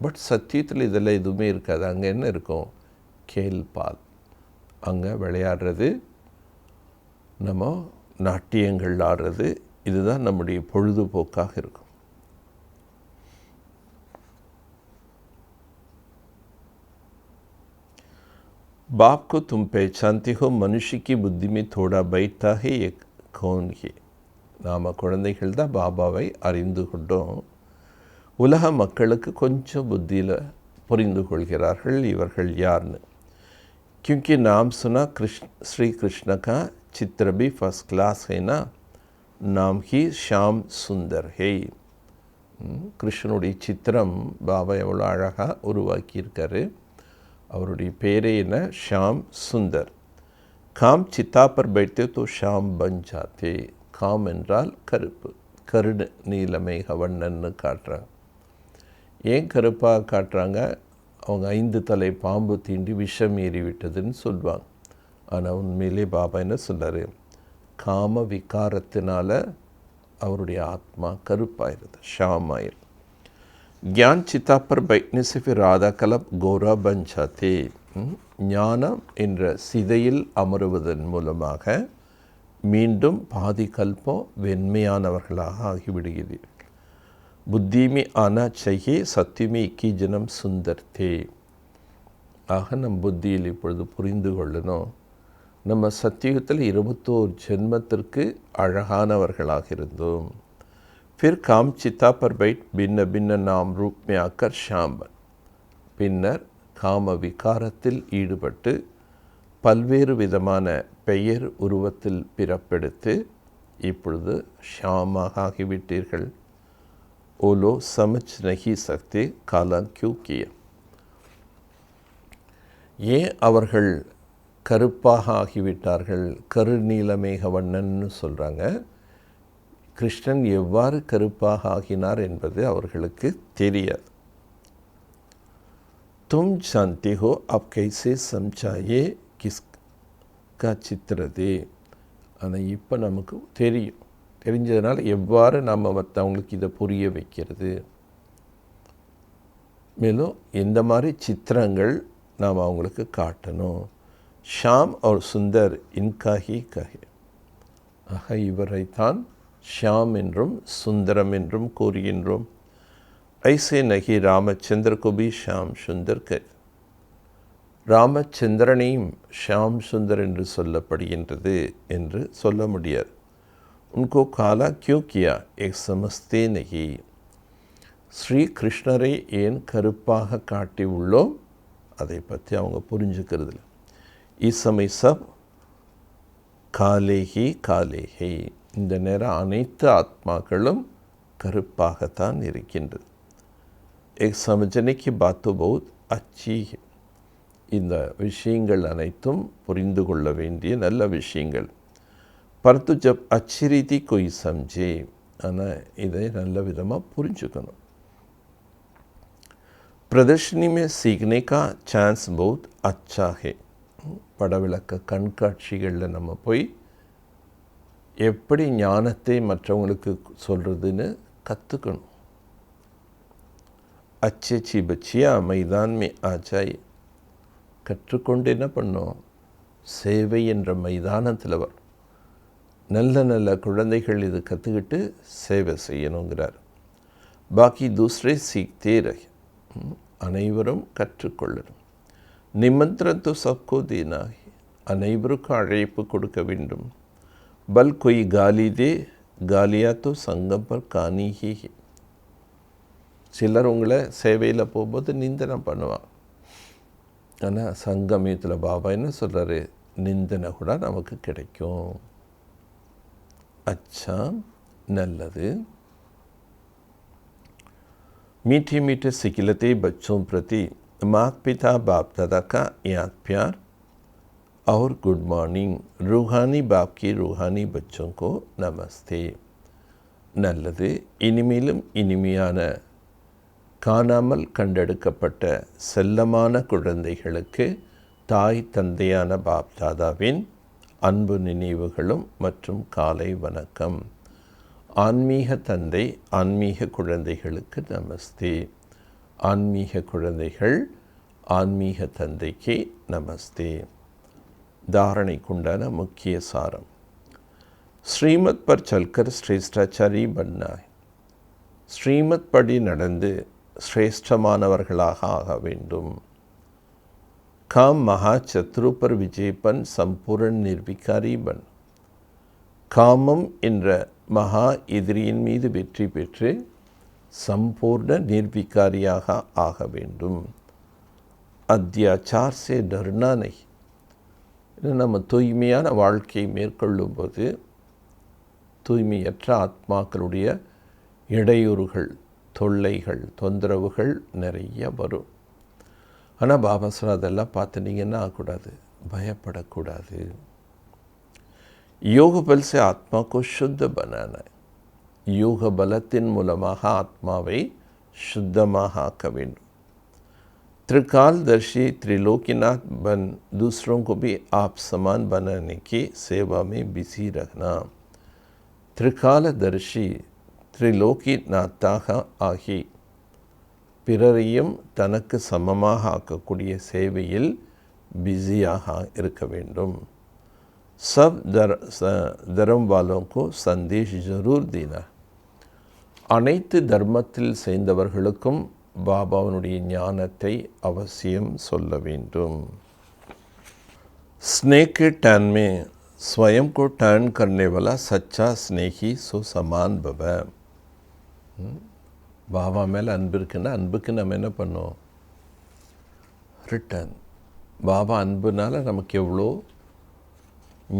பட் சத்தியத்தில் இதெல்லாம் எதுவுமே இருக்காது. அங்கே என்ன இருக்கும்? கேல்பால். அங்கே விளையாடுறது, நம்ம நாட்டியங்கள் ஆடுறது, இதுதான் நம்முடைய பொழுதுபோக்காக இருக்கும். बाप को तुम पहचानते हो, मनुष्य की बुद्धि में थोड़ा बैठता है ये कौन है. நாம் குழந்தைகள் தான் பாபாவை அறிந்து கொண்டோம். உலக மக்களுக்கு கொஞ்சம் புத்தியில் புரிந்து கொள்கிறார்கள் இவர்கள் யார்னு. क्योंकि नाम सुना श्री कृष्ण का चित्र भी फर्स्ट क्लास है ना. नाम ही श्याम सुंदर है. கிருஷ்ணனுடைய சித்திரம் பாபா எவ்வளோ அழகாக உருவாக்கியிருக்காரு. அவருடைய பேரே என்ன? ஷாம் சுந்தர். காம் சித்தா பர் பைத்தே தோ ஷாம் பன் ஜாத்தே. காம் என்றால் கருப்பு, கருடு நீலமேக வண்ணன்னு காட்டுறாங்க. ஏன் கருப்பாக காட்டுறாங்க? அவங்க 5 தலை பாம்பு தீண்டி விஷம் ஏறிவிட்டதுன்னு சொல்லுவாங்க. ஆனால் உண்மையிலே பாபா என்ன சொல்கிறாரு? காம விகாரத்தினால அவருடைய ஆத்மா கருப்பாயிருது, ஷாம் ஆயிரு. ज्ञान चिता पर बैठने से फिर राधा कलब गोरा बन जाते. ஞானம் என்ற சிதையில் அமருவதன் மூலமாக மீண்டும் பாதி கல்பம் வெண்மையானவர்களாக ஆகிவிடுகிறீர்கள். புத்தி में आना चाहिए, सत्य में 21 जन्म सुंदर थे. ஆக நம் புத்தியில் இப்பொழுது புரிந்து கொள்ளணும், நம்ம சத்தியுகத்தில் 21 ஜென்மத்திற்கு அழகானவர்களாக இருந்தோம். फिर काम चिता पर बैठ भिन्न भिन्न नाम रूप में आकर श्याम बन. பின்னர் காம விகாரத்தில் ஈடுபட்டு பல்வேறு விதமான பெயர் உருவத்தில் பிறப்பெடுத்து இப்பொழுது ஷாமாக ஆகிவிட்டீர்கள். ஓலோ சமஜ் நஹி சக்தி காலம் கியூ கிய. ஏன் அவர்கள் கருப்பாக ஆகிவிட்டார்கள்? கருநீலமேக வண்ணன்னு சொல்கிறாங்க. கிருஷ்ணன் எவ்வாறு கருப்பாக ஆகினார் என்பது அவர்களுக்கு தெரியாது. तुम जानते हो आप कैसे समझाए किसका चित्र दे. ஆனால் இப்போ நமக்கு தெரியும். தெரிஞ்சதுனால எவ்வாறு நாம் மற்றவங்களுக்கு இதை புரிய வைக்கிறது, மேலும் எந்த மாதிரி சித்திரங்கள் நாம் அவங்களுக்கு காட்டணும். ஷாம் और சுந்தர் இன்காஹி கஹே. ஆக இவரைத்தான் ஷாம் என்றும் சுந்தரம் என்றும் கூறுகின்றோம். ஐசே நகி ராமச்சந்திர கோபி ஷாம் சுந்தர் கர். ராமச்சந்திரனையும் ஷாம் சுந்தர் என்று சொல்லப்படுகின்றது என்று சொல்ல முடியாது. உன்கோ காலா கியூ கியா எக் சமஸ்தே நகி. ஸ்ரீ கிருஷ்ணரை ஏன் கருப்பாக காட்டி உள்ளோம் அதை பற்றி அவங்க புரிஞ்சுக்கிறது இல்லை. இசமை சப் காலேஹி காலேஹி. இந்த நேரம் அனைத்து ஆத்மாக்களும் கருப்பாகத்தான் இருக்கின்றது. எக் சமஜனைக்கு பாத்து பௌத் அச்சி. இந்த விஷயங்கள் அனைத்தும் புரிந்து கொள்ள வேண்டிய நல்ல விஷயங்கள். பரத்து ஜப் அச்சி ரீதி கொய் சம்ஜே. ஆனால் இதை நல்ல விதமாக புரிஞ்சுக்கணும். प्रदर्शनी में सीखने का चांस बहुत अच्छा है. படவிளக்க கண்காட்சிகளில் நம்ம போய் எப்படி ஞானத்தை மற்றவங்களுக்கு சொல்கிறதுன்னு கற்றுக்கணும். अच्छी अच्छी बच्चियाँ मैदान में आ जाए. கற்றுக்கொண்டு என்ன பண்ணோம், சேவை என்ற மைதானத்தில் வரும். நல்ல நல்ல குழந்தைகள் இது கற்றுக்கிட்டு சேவை செய்யணுங்கிறார். பாக்கி தூசரே சீக்தே ரஹே. அனைவரும் கற்றுக்கொள்ளணும். நிமந்திரன் तो सबको देना है. அனைவருக்கும் அழைப்பு கொடுக்க வேண்டும். பல் कोई गाली दे गालियाँ तो संगम पर कहानी ही है. சிலர் உங்களை சேவையில் போகும்போது நிந்தனை பண்ணுவாங்க. ஆனால் சங்கமயத்தில் பாபா என்ன சொல்கிறாரு, நிந்தனை கூட நமக்கு கிடைக்கும். அச்சா நல்லது. मीठे मीठे सिखिलते बच्चों प्रति माता पिता बाप दादा का याद प्यार और गुड मॉर्निंग. रूहानी बाप की रूहानी बच्चों को नमस्ते. நல்லது. இனிமேலும் இனிமையான காணாமல் கண்டெடுக்கப்பட்ட செல்லமான குழந்தைகளுக்கு தாய் தந்தையான பாப் தாதாவின் அன்பு நினைவுகளும் மற்றும் காலை வணக்கம். ஆன்மீக தந்தை ஆன்மீக குழந்தைகளுக்கு நமஸ்தே. ஆன்மீக குழந்தைகள் ஆன்மீக தந்தைக்கு நமஸ்தே. தாரணைக்குண்டான முக்கிய சாரம். ஸ்ரீமத் பர் சல்கர் ஸ்ரேஷ்டாச்சாரி பன்னா. ஸ்ரீமத் படி நடந்து சிரேஷ்டமானவர்களாக ஆக வேண்டும். காம் மகா சத்ரு பர் விஜயபன் சம்பூர்ண நிர்விகாரி பன். காமம் என்ற மகா எதிரியின் மீது வெற்றி பெற்று சம்பூர்ண நிர்விகாரியாக ஆக வேண்டும். அத்தியாச்சார் சே டர்னா நஹி. நம்ம தூய்மையான வாழ்க்கையை மேற்கொள்ளும்போது தூய்மையற்ற ஆத்மாக்களுடைய இடையூறுகள், தொல்லைகள், தொந்தரவுகள் நிறைய வரும். ஆனால் பாபா சார் அதெல்லாம் பார்த்துனீங்கன்னா ஆகக்கூடாது, பயப்படக்கூடாது. யோக பல் से आत्मा को शुद्ध बनाना है. யோக பலத்தின் மூலமாக ஆத்மாவை சுத்தமாக ஆக்க வேண்டும். त्रिकालदर्शी त्रिलोकीनाथ बन दूसरों को भी आप समान बनाने की सेवा में बिजी रहना. त्रिकालदर्शी त्रिलोकीनाथாக ஆகி பிறரையும் தனக்கு சமமாக ஆக்கக்கூடிய சேவையில் பிஸியாக இருக்க வேண்டும். सब धर्म वालों को संदेश जरूर देना. அனைத்து தர்மத்தில் சேர்ந்தவர்களுக்கும் பாபாவினுடைய ஞானத்தை அவசியம் சொல்ல வேண்டும். स्नेह के टर्न में स्वयं को टर्न करने वाला सच्चा स्नेही सो समान भव. பாபா மேலே அன்பு இருக்குன்னா அன்புக்கு நம்ம என்ன பண்ணோம், ரிட்டர்ன். பாபா அன்புனால நமக்கு எவ்வளோ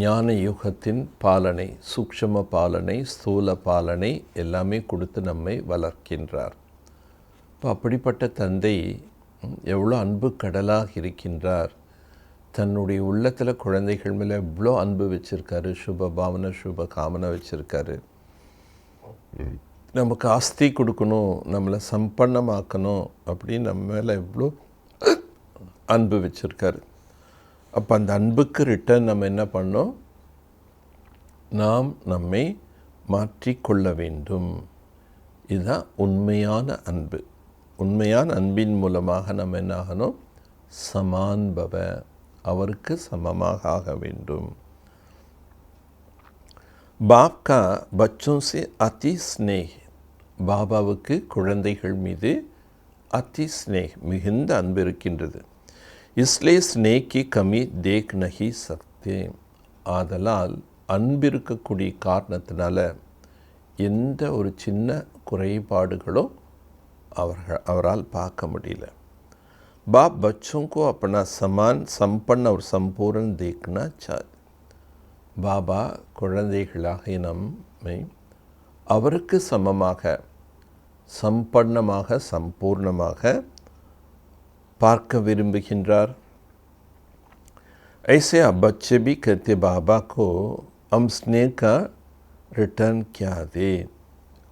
ஞான யுகத்தின் பாலனை, சூக்ஷ்ம பாலனை, ஸ்தூல பாலனை எல்லாமே கொடுத்து நம்மை வளர்க்கின்றார். இப்போ அப்படிப்பட்ட தந்தை எவ்வளோ அன்பு கடலாக இருக்கின்றார். தன்னுடைய உள்ளத்தில் குழந்தைகள் மேலே எவ்வளோ அன்பு வச்சுருக்காரு, சுப பாவனை சுப காமனை வச்சுருக்காரு. நமக்கு ஆஸ்தி கொடுக்கணும், நம்மளை சம்பன்னமாக்கணும் அப்படின்னு நம்ம மேலே எவ்வளோ அன்பு வச்சுருக்காரு. அப்போ அந்த அன்புக்கு ரிட்டர்ன் நம்ம என்ன பண்ணோம்? நாம் நம்மை மாற்றிக்கொள்ள வேண்டும். இதுதான் உண்மையான அன்பு. உண்மையான அன்பின் மூலமாக நம்ம என்ன ஆகணும்? சமான்பவ, அவருக்கு சமமாக ஆக வேண்டும். பாப் கா பச்சோं से अति स्नेह, பாபாவுக்கு குழந்தைகள் மீது அதி ஸ்னேக், மிகுந்த அன்பு இருக்கின்றது. इसलिए स्नेह की कमी देख नहीं सकते, ஆதலால் அன்பு இருக்கக்கூடிய காரணத்தினால எந்த ஒரு சின்ன குறைபாடுகளோ அவரால் பார்க்க முடியல. बाप बच्चों को अपना समान संपन्न और संपूर्ण देखना चाहते. பாபா குழந்தைகளாக நம்மை அவருக்கு சமமாக, சம்பன்னமாக, சம்பூர்ணமாக பார்க்க விரும்புகின்றார். ऐसे अब बच्चे भी कहते बाबा को हम स्नेह का रिटर्न क्या दे.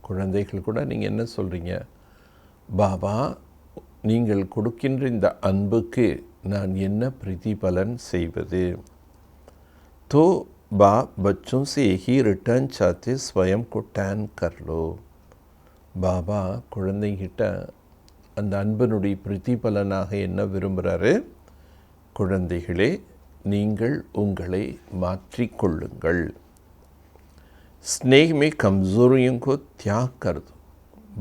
குழந்தைகள் கூட நீங்கள் என்ன சொல்கிறீங்க? பாபா, நீங்கள் கொடுக்கின்ற இந்த அன்புக்கு நான் என்ன பிரதிபலன் செய்வது? तो बाप बच्चों से यही रिटर्न चाहते, स्वयं को टैन कर लो. பாபா குழந்தைகிட்ட அந்த அன்பினுடைய பிரதிபலனாக என்ன விரும்புகிறாரு? குழந்தைகளே, நீங்கள் உங்களை மாற்றிக்கொள்ளுங்கள். स्नेह में कमज़ोरियों को त्याग कर दो.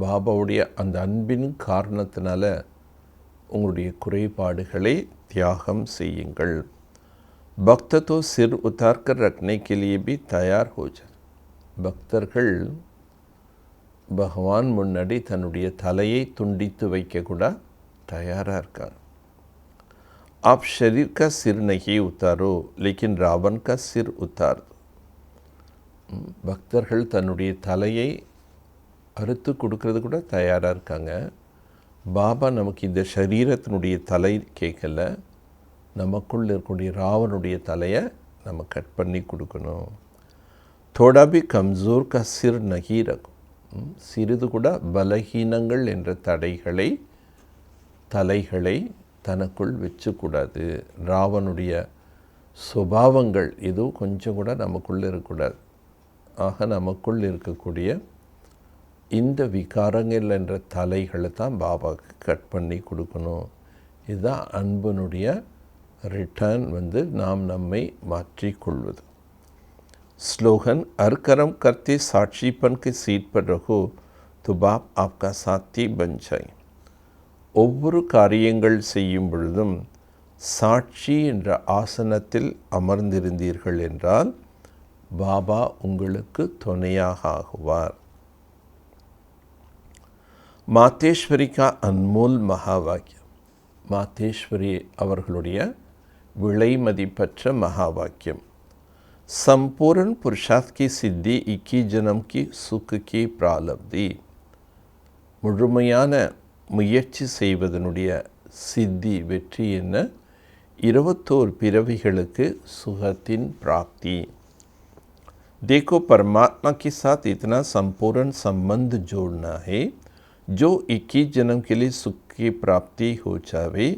பாபாவுடைய அந்த அன்பின் காரணத்தினால உங்களுடைய குறைபாடுகளை தியாகம் செய்யுங்கள். பக்த तो सिर उतार कर रखने के लिए भी तैयार हो जाए. பக்தர்கள் பகவான் முன்னாடி தன்னுடைய தலையை துண்டித்து வைக்க கூட தயாராக இருக்கார். आप शरीर का सिर नहीं उतारो, लेकिन रावण का सिर उतार दो. பக்தர்கள் தன்னுடைய தலையை அறுத்து கொடுக்கறது கூட தயாராக இருக்காங்க. பாபா நமக்கு இந்த சரீரத்தினுடைய தலை கேட்கல, நமக்குள் இருக்கக்கூடிய ராவனுடைய தலையை நம்ம கட் பண்ணி கொடுக்கணும். थोड़ा भी कमज़ोर का सिर नहीं रखो. சிறிது கூட பலகீனங்கள் என்ற தலைகளை தனக்குள் வச்சுக்கூடாது. ராவனுடைய சுபாவங்கள் எதுவும் கொஞ்சம் கூட நமக்குள்ளே இருக்கக்கூடாது. ஆக நமக்குள் இருக்கக்கூடிய இந்த விகாரங்கள் என்ற தலைகளை தான் பாபாவுக்கு கட் பண்ணி கொடுக்கணும். இதுதான் அன்பினுடைய ரிட்டர்ன், நாம் நம்மை மாற்றிக்கொள்வது. स्लोगन, हर कर्म करते साक्षीपन के सीट पर रहो तो बाप आपका साथी बन जाए. ஒவ்வொரு காரியங்கள் செய்யும் பொழுதும் சாட்சி என்ற ஆசனத்தில் அமர்ந்திருந்தீர்கள் என்றால் பாபா உங்களுக்கு துணையாக ஆகுவார். மாதேஸ்வரி கா அன்மோல் மகாவாக்கியம். மாதேஸ்வரி அவர்களுடைய விலை மதிப்பற்ற மகாவாக்கியம். संपूर्ण पुरुषार्थ की सिद्धि 21 जन्म की सुख की प्रालब्धि. முழுமையான முயற்சி செய்வதனுடைய சித்தி, வெற்றி என்ன? 21 பிறவிகளுக்கு சுகத்தின் பிராப்தி. देखो परमात्मा के साथ इतना संपूर्ण संबंध जोड़ना है, जो 21 जन्म के लिए सुख की प्राप्ति हो जावे,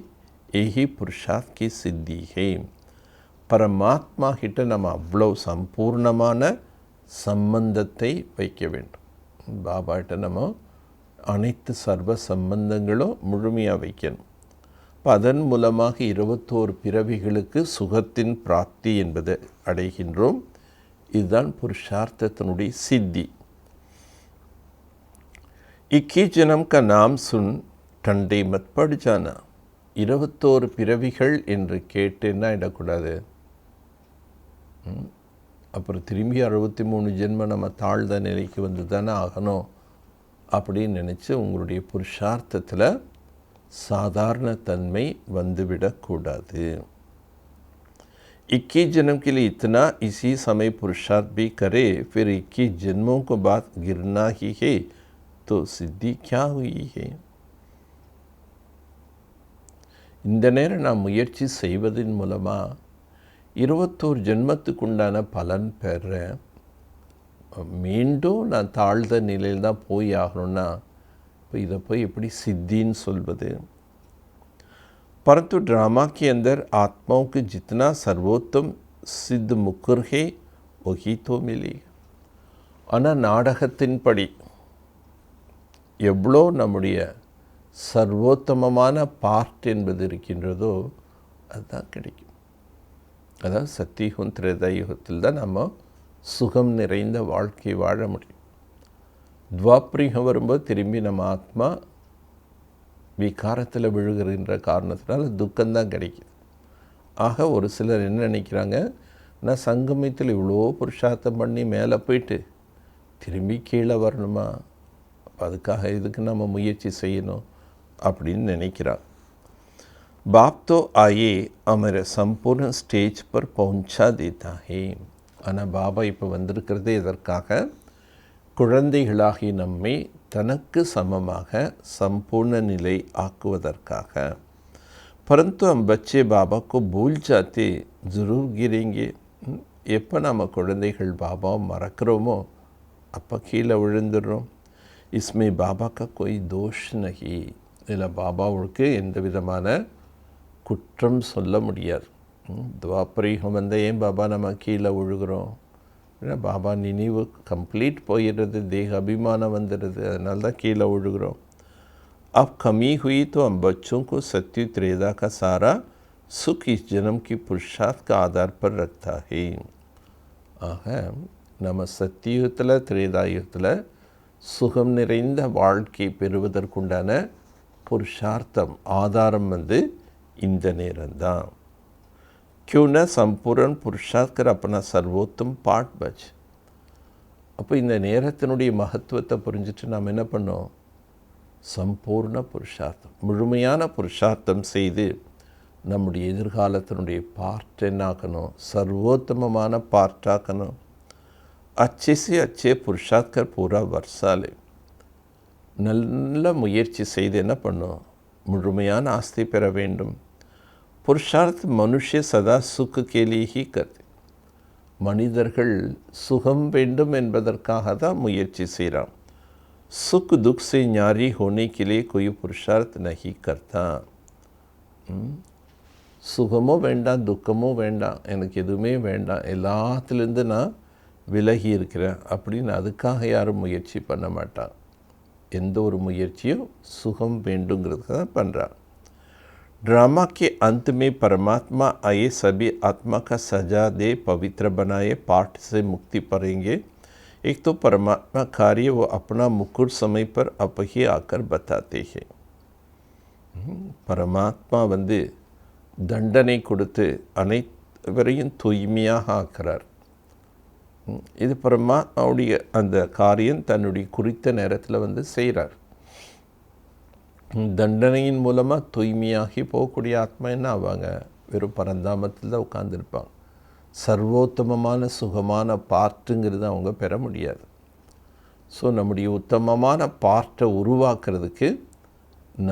यही पुरुषार्थ की सिद्धि है. பரமாத்மா கிட்ட நம்ம அவ்வளோ சம்பூர்ணமான சம்பந்தத்தை வைக்க வேண்டும். பாபா கிட்ட நம்ம அனைத்து சர்வ சம்பந்தங்களும் முழுமையாக வைக்கணும். இப்போ அதன் மூலமாக 21 பிறவிகளுக்கு சுகத்தின் பிராப்தி என்பதை அடைகின்றோம். இதுதான் புருஷார்த்தத்தினுடைய சித்தி. 21 ஜனம் கா நாம் சுன் டண்டே மத் பட் ஜானா. 21 பிறவிகள் என்று கேட்டு என்ன ஆகிடக்கூடாது? அப்புறம் திரும்பி 63 ஜென்மம் நம்ம தாழ்ந்த நிலைக்கு வந்து தானே ஆகணும் அப்படின்னு நினச்சி உங்களுடைய புருஷார்த்தத்தில் சாதாரண தன்மை வந்துவிடக்கூடாது. 21 जन्म के लिए इतना इसी समय पुरुषार्थ भी करे, फिर 21 जन्मों को बाद गिरना ही है, तो सिद्धि क्या हुई है? இந்த நேரம் நாம் முயற்சி செய்வதன் மூலமாக 21 ஜென்மத்துக்குண்டான பலன் பெற மீண்டும் நான் தாழ்ந்த நிலையில் தான் போய் ஆகணும்னா இப்போ இதை போய் எப்படி सिद्धिன்னு சொல்வது? परंतु ड्रामा के अंदर आत्माओं की जितना सर्वोत्तम सिद्ध मुकुर है वही तो मिलेगा. ஆனால் நாடகத்தின்படி எவ்வளோ நம்முடைய சர்வோத்தமமான பார்ட் என்பது இருக்கின்றதோ அதுதான் கிடைக்கும். அதாவது சத்தியுகம் திரேதாயுகத்தில் தான் நம்ம சுகம் நிறைந்த வாழ்க்கை வாழ முடியும். துவாபரிகம் வரும்போது திரும்பி நம்ம ஆத்மா விகாரத்தில் விழுகின்ற காரணத்தினால துக்கம்தான் கிடைக்குது. ஆக ஒரு சிலர் என்ன நினைக்கிறாங்க, நான் சங்கமத்தில் இவ்வளோ புருஷார்த்தம் பண்ணி மேலே போயிட்டு திரும்பி கீழே வரணுமா, அதுக்காக இதுக்கு நம்ம முயற்சி செய்யணும் அப்படின்னு நினைக்கிறான். बाप तो आए हमारे संपूर्ण स्टेज पर पहुंचा देता है. ஆனால் பாபா இப்போ வந்திருக்கிறது இதற்காக குழந்தைகளாகி நம்மை தனக்கு சமமாக संपूर्ण நிலை ஆக்குவதற்காக. परंतु हम बच्चे बाबा को भूल जाते ज़रूर गिरेंगे. எப்போ நம்ம குழந்தைகள் பாபாவை மறக்கிறோமோ அப்போ கீழே விழுந்துடுறோம். इसमें बाबा का कोई दोष नहीं. இதில் பாபாவுக்கு எந்த விதமான குற்றம் சொல்ல முடியாது. துவாபரிகம் வந்த ஏன் பாபா நம்ம கீழே விழுகிறோம்? ஏன்னா பாபா நினைவு கம்ப்ளீட் போயிடுறது, தேக அபிமானம் வந்துடுது, அதனால தான் கீழே விழுகிறோம். अब कमी हुई तो हम बच्चों को सत्य त्रेधा का सारा सुख इस जन्म की पुरुषार्थ का आधार पर रखता है. ஆக நம்ம சத்தியுகத்தில் திரேதாயுகத்தில் சுகம் நிறைந்த வாழ்க்கை பெறுவதற்குண்டான புருஷார்த்தம் ஆதாரம் வந்து இந்த நேரம்தான். क्यों न संपूर्ण पुरुषार्थ कर अपना सर्वोत्तम पाठ बच. அப்போ இந்த நேரத்தினுடைய மகத்துவத்தை புரிஞ்சுட்டு நாம் என்ன பண்ணோம்? சம்பூர்ண புருஷார்த்தம், முழுமையான புருஷார்த்தம் செய்து நம்முடைய எதிர்காலத்தினுடைய பார்ட் என்னாக்கணும்? சர்வோத்தமமான பார்ட்டாக்கணும். अच्छे से अच्छे पुरुषार्थ कर पूरा वर्षा ले. நல்ல முயற்சி செய்து என்ன பண்ணும்? முழுமையான ஆஸ்தி பெற வேண்டும். புருஷார்த் மனுஷ்ய சதா சுக்கு கேலிஹி கருத்து. மனிதர்கள் சுகம் வேண்டும் என்பதற்காக தான் முயற்சி செய்கிறான். सुख दुख से न्यारी होने के लिए कोई पुरुषार्थ नहीं करता. சுகமோ வேண்டாம், துக்கமோ வேண்டாம், எனக்கு எதுவுமே வேண்டாம், எல்லாத்துலேருந்து நான் விலகி இருக்கிறேன் அப்படின்னு அதுக்காக யாரும் முயற்சி பண்ண மாட்டான். எந்த ஒரு முயற்சியும் சுகம் வேண்டுங்கிறதுக்காக தான் பண்ணுறான். ड्रामा के अंत में परमात्मा आए सभी आत्मा का सजा दे पवित्र बनाए पाठ से मुक्ति पाएंगे. एक तो परमात्मा कार्य वो अपना मुकुर समय पर आप ही आकर बताते हैं. பரமாத்மா வந்து தண்டனை கொடுத்து அனைவரையும் தூய்மையாக ஆக்கிறார். இது பரமாத்மாவுடைய அந்த காரியம் தன்னுடைய குறித்த நேரத்தில் வந்து செய்கிறார். தண்டனையின் மூலமாக தூய்மையாகி போகக்கூடிய ஆத்மா என்ன ஆவாங்க? வெறும் பரந்தாமத்தில் தான் உட்கார்ந்துருப்பாங்க. சர்வோத்தமமான சுகமான பார்ட்டுங்கிறது அவங்க பெற முடியாது. ஸோ நம்முடைய உத்தமமான பார்ட்டை உருவாக்குறதுக்கு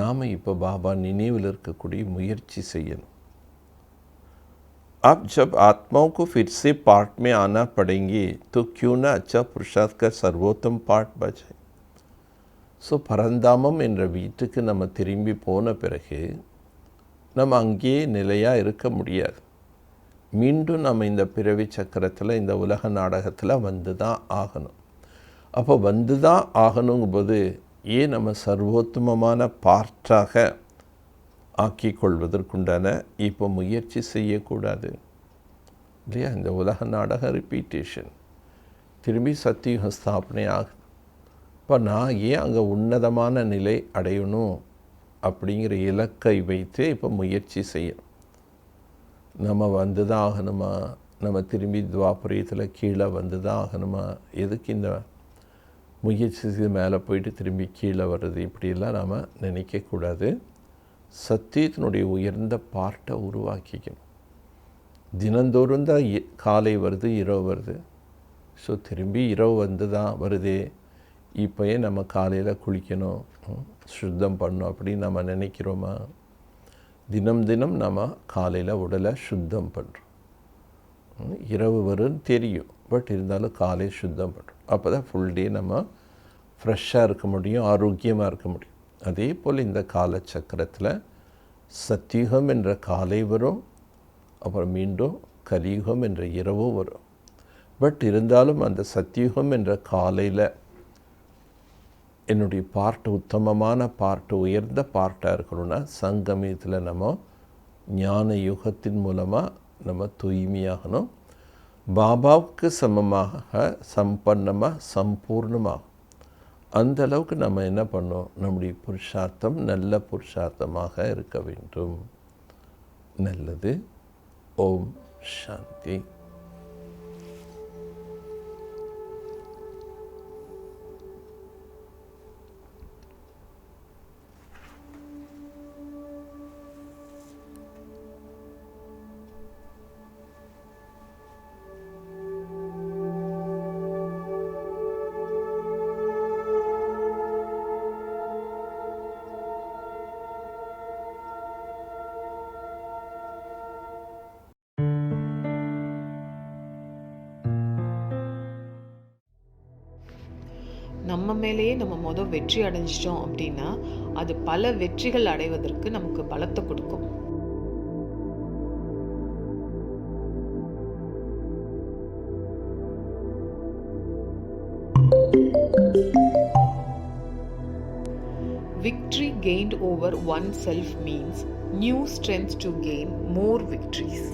நாம் இப்போ பாபா நினைவில் இருக்கக்கூடிய முயற்சி செய்யணும். अब जब आत्माओं को फिर से पार्ट में आना पड़ेंगे तो क्यों ना अच्छा पुरुषार्थ का सर्वोत्तम पार्ट बचे. ஸோ பரந்தாமம் என்ற வீட்டுக்கு நம்ம திரும்பி போன பிறகு நம்ம அங்கேயே நிலையாக இருக்க முடியாது. மீண்டும் நம்ம இந்த பிறவி சக்கரத்தில் இந்த உலக நாடகத்தில் வந்து தான் ஆகணும். அப்போ வந்து தான் ஆகணுங்கும்போது ஏன் நம்ம சர்வோத்தமமான பார்ட்டாக ஆக்கிக் கொள்வதற்குண்டான இப்போ முயற்சி செய்யக்கூடாது இல்லையா? இந்த உலக நாடக ரிப்பீட்டேஷன் திரும்பி சத்தியுக ஸ்தாபனை ஆகுது. இப்போ நான் ஏன் அங்கே உன்னதமான நிலை அடையணும் அப்படிங்கிற இலக்கை வைத்து இப்போ முயற்சி செய்யணும். நம்ம வந்து தான் ஆகணுமா? நம்ம திரும்பி துவாபரியத்தில் கீழே வந்து தான் ஆகணுமா? எதுக்கு இந்த முயற்சி மேலே போயிட்டு திரும்பி கீழே வர்றது? இப்படியெல்லாம் நாம் நினைக்கக்கூடாது. சத்தியத்தினுடைய உயர்ந்த பார்ட்டை உருவாக்கிக்கணும். தினந்தோறும் தான் காலை வருது, இரவு வருது. ஸோ திரும்பி இரவு வந்து தான் வருதே, இப்போயே நம்ம காலையில் குளிக்கணும், சுத்தம் பண்ணணும் அப்படின்னு நம்ம நினைக்கிறோமா? தினம் தினம் நம்ம காலையில் உடலை சுத்தம் பண்ணுறோம். இரவு வரும்னு தெரியும், பட் இருந்தாலும் காலை சுத்தம் பண்ணுறோம். அப்போ தான் ஃபுல் டே நம்ம ஃப்ரெஷ்ஷாக இருக்க முடியும், ஆரோக்கியமாக இருக்க முடியும். அதே போல் இந்த காலச்சக்கரத்தில் சத்தியுகம் என்ற காலை வரும், அப்புறம் மீண்டும் கலியுகம் என்ற இரவும் வரும். பட் இருந்தாலும் அந்த சத்தியுகம் என்ற காலையில் என்னுடைய பார்ட் உத்தமமான பார்ட், உயர்ந்த பார்ட்டாக இருக்கணும்னா சங்கமயத்தில் நம்ம ஞான யுகத்தின் மூலமாக நம்ம தூய்மையாகணும். பாபாவுக்கு சமமாக சம்பன்னமாக சம்பூர்ணமாக அந்த அளவுக்கு நம்ம என்ன பண்ணோம், நம்முடைய புருஷார்த்தம் நல்ல புருஷார்த்தமாக இருக்க வேண்டும். நல்லது. ஓம் சாந்தி. நம்ம மேலேயே நம்ம வெற்றி அடைஞ்சிட்டோம் அப்படின்னா அது பல வெற்றிகள் அடைவதற்கு நமக்கு பலத்தை கொடுக்கும். Victory gained over oneself means new strength to gain more victories.